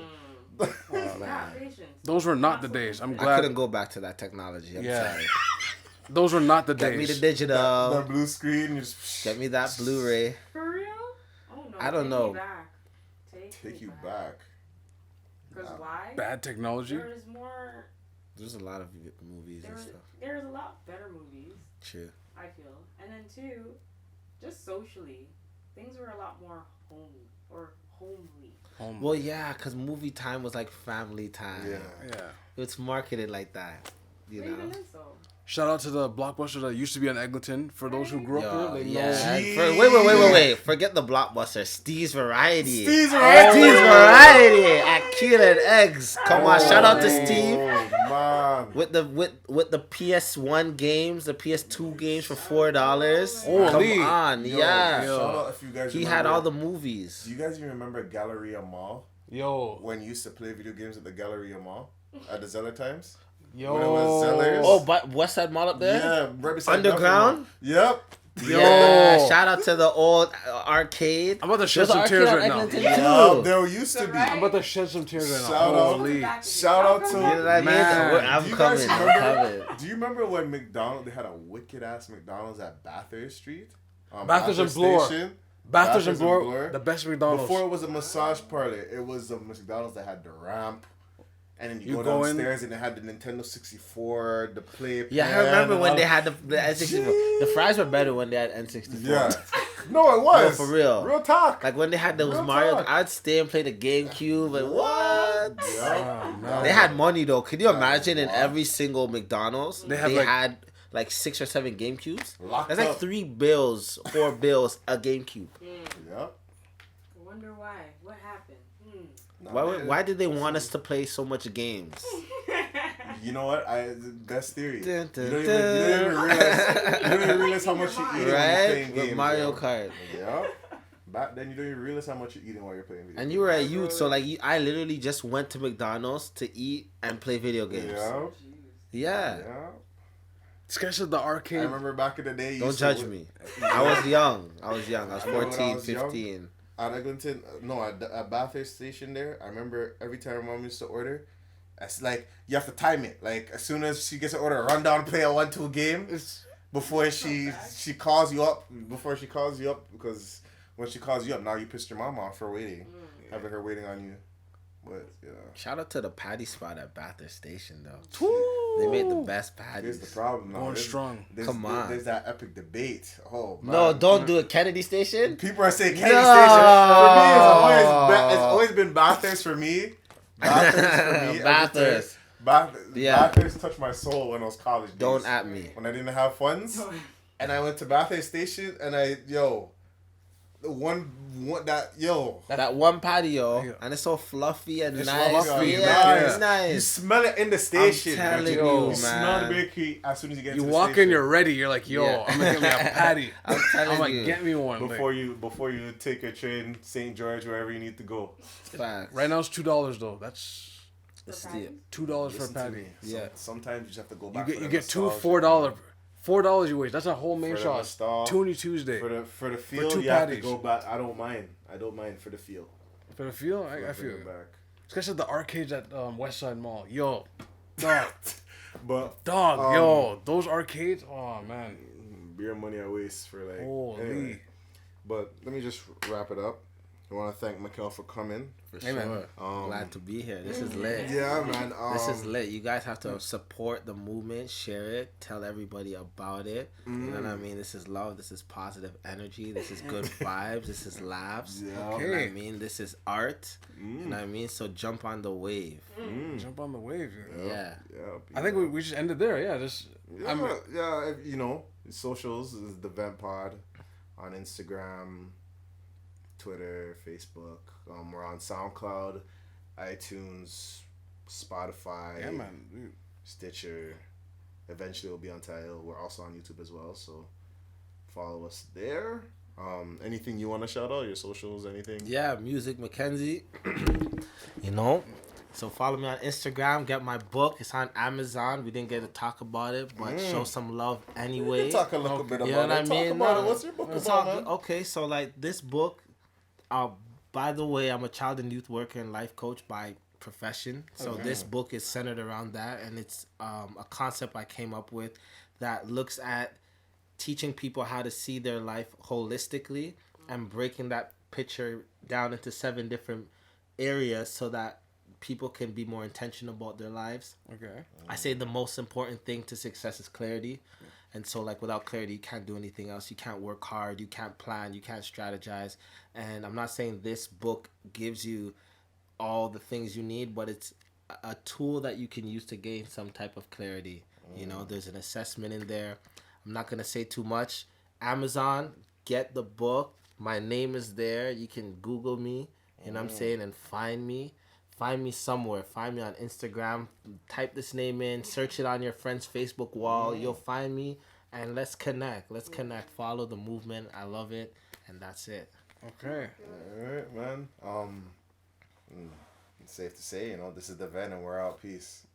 Yeah, patience. Those were not the days. I'm I glad. couldn't go back to that technology. I'm Yeah. sorry. Those were not the Get days. me the digital. That blue screen. You just Get me that Blu-ray. For real? Oh no. I don't take know. Me back. take you back. Because why? Bad technology. There is more. There's a lot of movies and stuff. There's a lot better movies. True. I feel, and then two, just socially, things were a lot more homely. Well, yeah, because movie time was like family time. Yeah. It's marketed like that. You know? Even so. Shout out to the Blockbuster that used to be on Eglinton. For those who grew up Yo, there, they yeah. know. Wait. Forget the Blockbuster. Steve's Variety. Steve's Variety. Steve's Variety at Keel and Eggs. Come on, shout out to Steve. Man. With the PS1 games, the PS2 games for $4. Holy. Come on, Yo, yeah. Shout out if you guys He remember, had all the movies. Do you guys even remember Galleria Mall? Yo. When you used to play video games at the Galleria Mall? At the Zeller times? Yo. When it was Zellers? Oh, but West Side Mall up there? Yeah, right beside Underground? Duffy Mall. Yep. Yeah, shout out to the old arcade. I'm about to shed There's an some tears arcade right on now. Eglinton, Yeah, too. there used to be. I'm about to shed some tears right now. Shout out. Holy. Shout out to You know what I mean? Man. I'm Do you guys coming. I'm remember- coming. Do you remember when McDonald's, they had a wicked ass McDonald's at Bathurst Street? Bathurst and Bathurst Bloor. Station. Bathurst and Bloor. Bloor, the best McDonald's. Before it was a massage parlor, it was the McDonald's that had the ramp. And then you You go go in- downstairs and it had the Nintendo 64, the play. Yeah, I remember when they had the N64. The fries were better when they had N64. Yeah. No, it was. No, for real. Real talk. Like when they had those Real Mario, talk. I'd stay and play the GameCube. And what? Yeah. Oh, man. They had money though. Could you imagine in every single McDonald's They they, have, like- had like 6 or 7 GameCubes? Locked That's like up. 3 bills, 4 bills a GameCube. Yeah. I wonder why. What happened? Why did they want us to play so much games? You know what? Best theory. Dun, dun, You don't even realize how much you eat when you're Right? playing With games. Mario yo. Kart. Yeah. Back then, you don't even realize how much you're eating while you're playing video And games. you were a youth, so like I literally just went to McDonald's to eat and play video games. Yeah. Yeah. Yeah. This guy said the I arcade. remember back in the day. you Don't used to- judge me. I was young. I was I remember when I 14, was young. 15. At Eglinton, no, at Bathurst Station there, I remember every time Mom used to order, it's like, you have to time it. Like, as soon as she gets an order, run down, play a 1-2 game before she calls you up. Because when she calls you up, now you pissed your mom off for waiting. Having her waiting on you. But, you know. Shout out to the patty spot at Bathurst Station though. They made the best Here's the patties. problem now. Going strong. Come on. There's that epic debate. Oh, man. No, don't do it. Kennedy Station. People are saying Kennedy No. Station. For me, it's always been Bathurst for me. Bathurst for me. Bathurst. Yeah. Bathurst touched my soul when I was college days. Don't at me. When I didn't have funds. And I went to Bathurst Station and That one patio, Yeah. and it's so fluffy and It's nice. fluffy, Yeah, nice. it's You nice. smell it in the station. telling man. you, You smell man. the bakery as soon as you get You to the walk station. in, you're ready. You're like, yo, Yeah. I'm gonna get me a patty. I'm telling I'm like, you. get me one. Before you take your train, St. George, wherever you need to go. Facts. Right now it's $2 though. That's Steal. $2 for a Listen to patty. me. Yeah. Sometimes you just have to go You back. get for you the get two nostalgia. $4 you waste. That's a whole main For the shot. nostalgia. Toonie Tuesday. For the feel, two you have to patties. go back. I don't mind for the feel. For the feel, I Bring feel it it. back. This guy said the arcades at West Side Mall. Yo, dog, But yo, those arcades. Oh man, beer money I waste for like. holy. Anyway. But let me just wrap it up. I want to thank Mikkel for coming. For sure. Glad to be here. This is lit. Yeah, man. This is lit. You guys have to support the movement, share it, tell everybody about it. You know what I mean? This is love. This is positive energy. This is good vibes. This is laughs. Yeah. You know what I mean? This is art. You know what I mean? So jump on the wave. Jump on the wave. Yeah. I think we should end it there. Yeah, just you know, socials is the Vent Pod on Instagram, Twitter, Facebook. We're on SoundCloud, iTunes, Spotify, yeah, man. Stitcher. Eventually, we'll be on Tidal. We're also on YouTube as well, so follow us there. Anything you want to shout out? Your socials? Anything? Yeah, Music Mackenzie. You know. So follow me on Instagram. Get my book. It's on Amazon. We didn't get to talk about it, but show some love anyway. We can talk a little bit about you know what it. I mean? Talk about it. What's your book about, man? Okay, so like this book, by the way, I'm a child and youth worker and life coach by profession. So this book is centered around that, and it's a concept I came up with that looks at teaching people how to see their life holistically and breaking that picture down into 7 different areas so that people can be more intentional about their lives. Okay. I say the most important thing to success is clarity. And so like without clarity, you can't do anything else. You can't work hard. You can't plan. You can't strategize. And I'm not saying this book gives you all the things you need, but it's a tool that you can use to gain some type of clarity. You know, there's an assessment in there. I'm not going to say too much. Amazon, get the book. My name is there. You can Google me, you know what I'm saying, and find me. Find me somewhere. Find me on Instagram. Type this name in. Search it on your friend's Facebook wall. You'll find me, and let's connect. Let's connect. Follow the movement. I love it, and that's it. Okay. All right, man. It's safe to say, you know, this is the Vent, and we're out. Peace.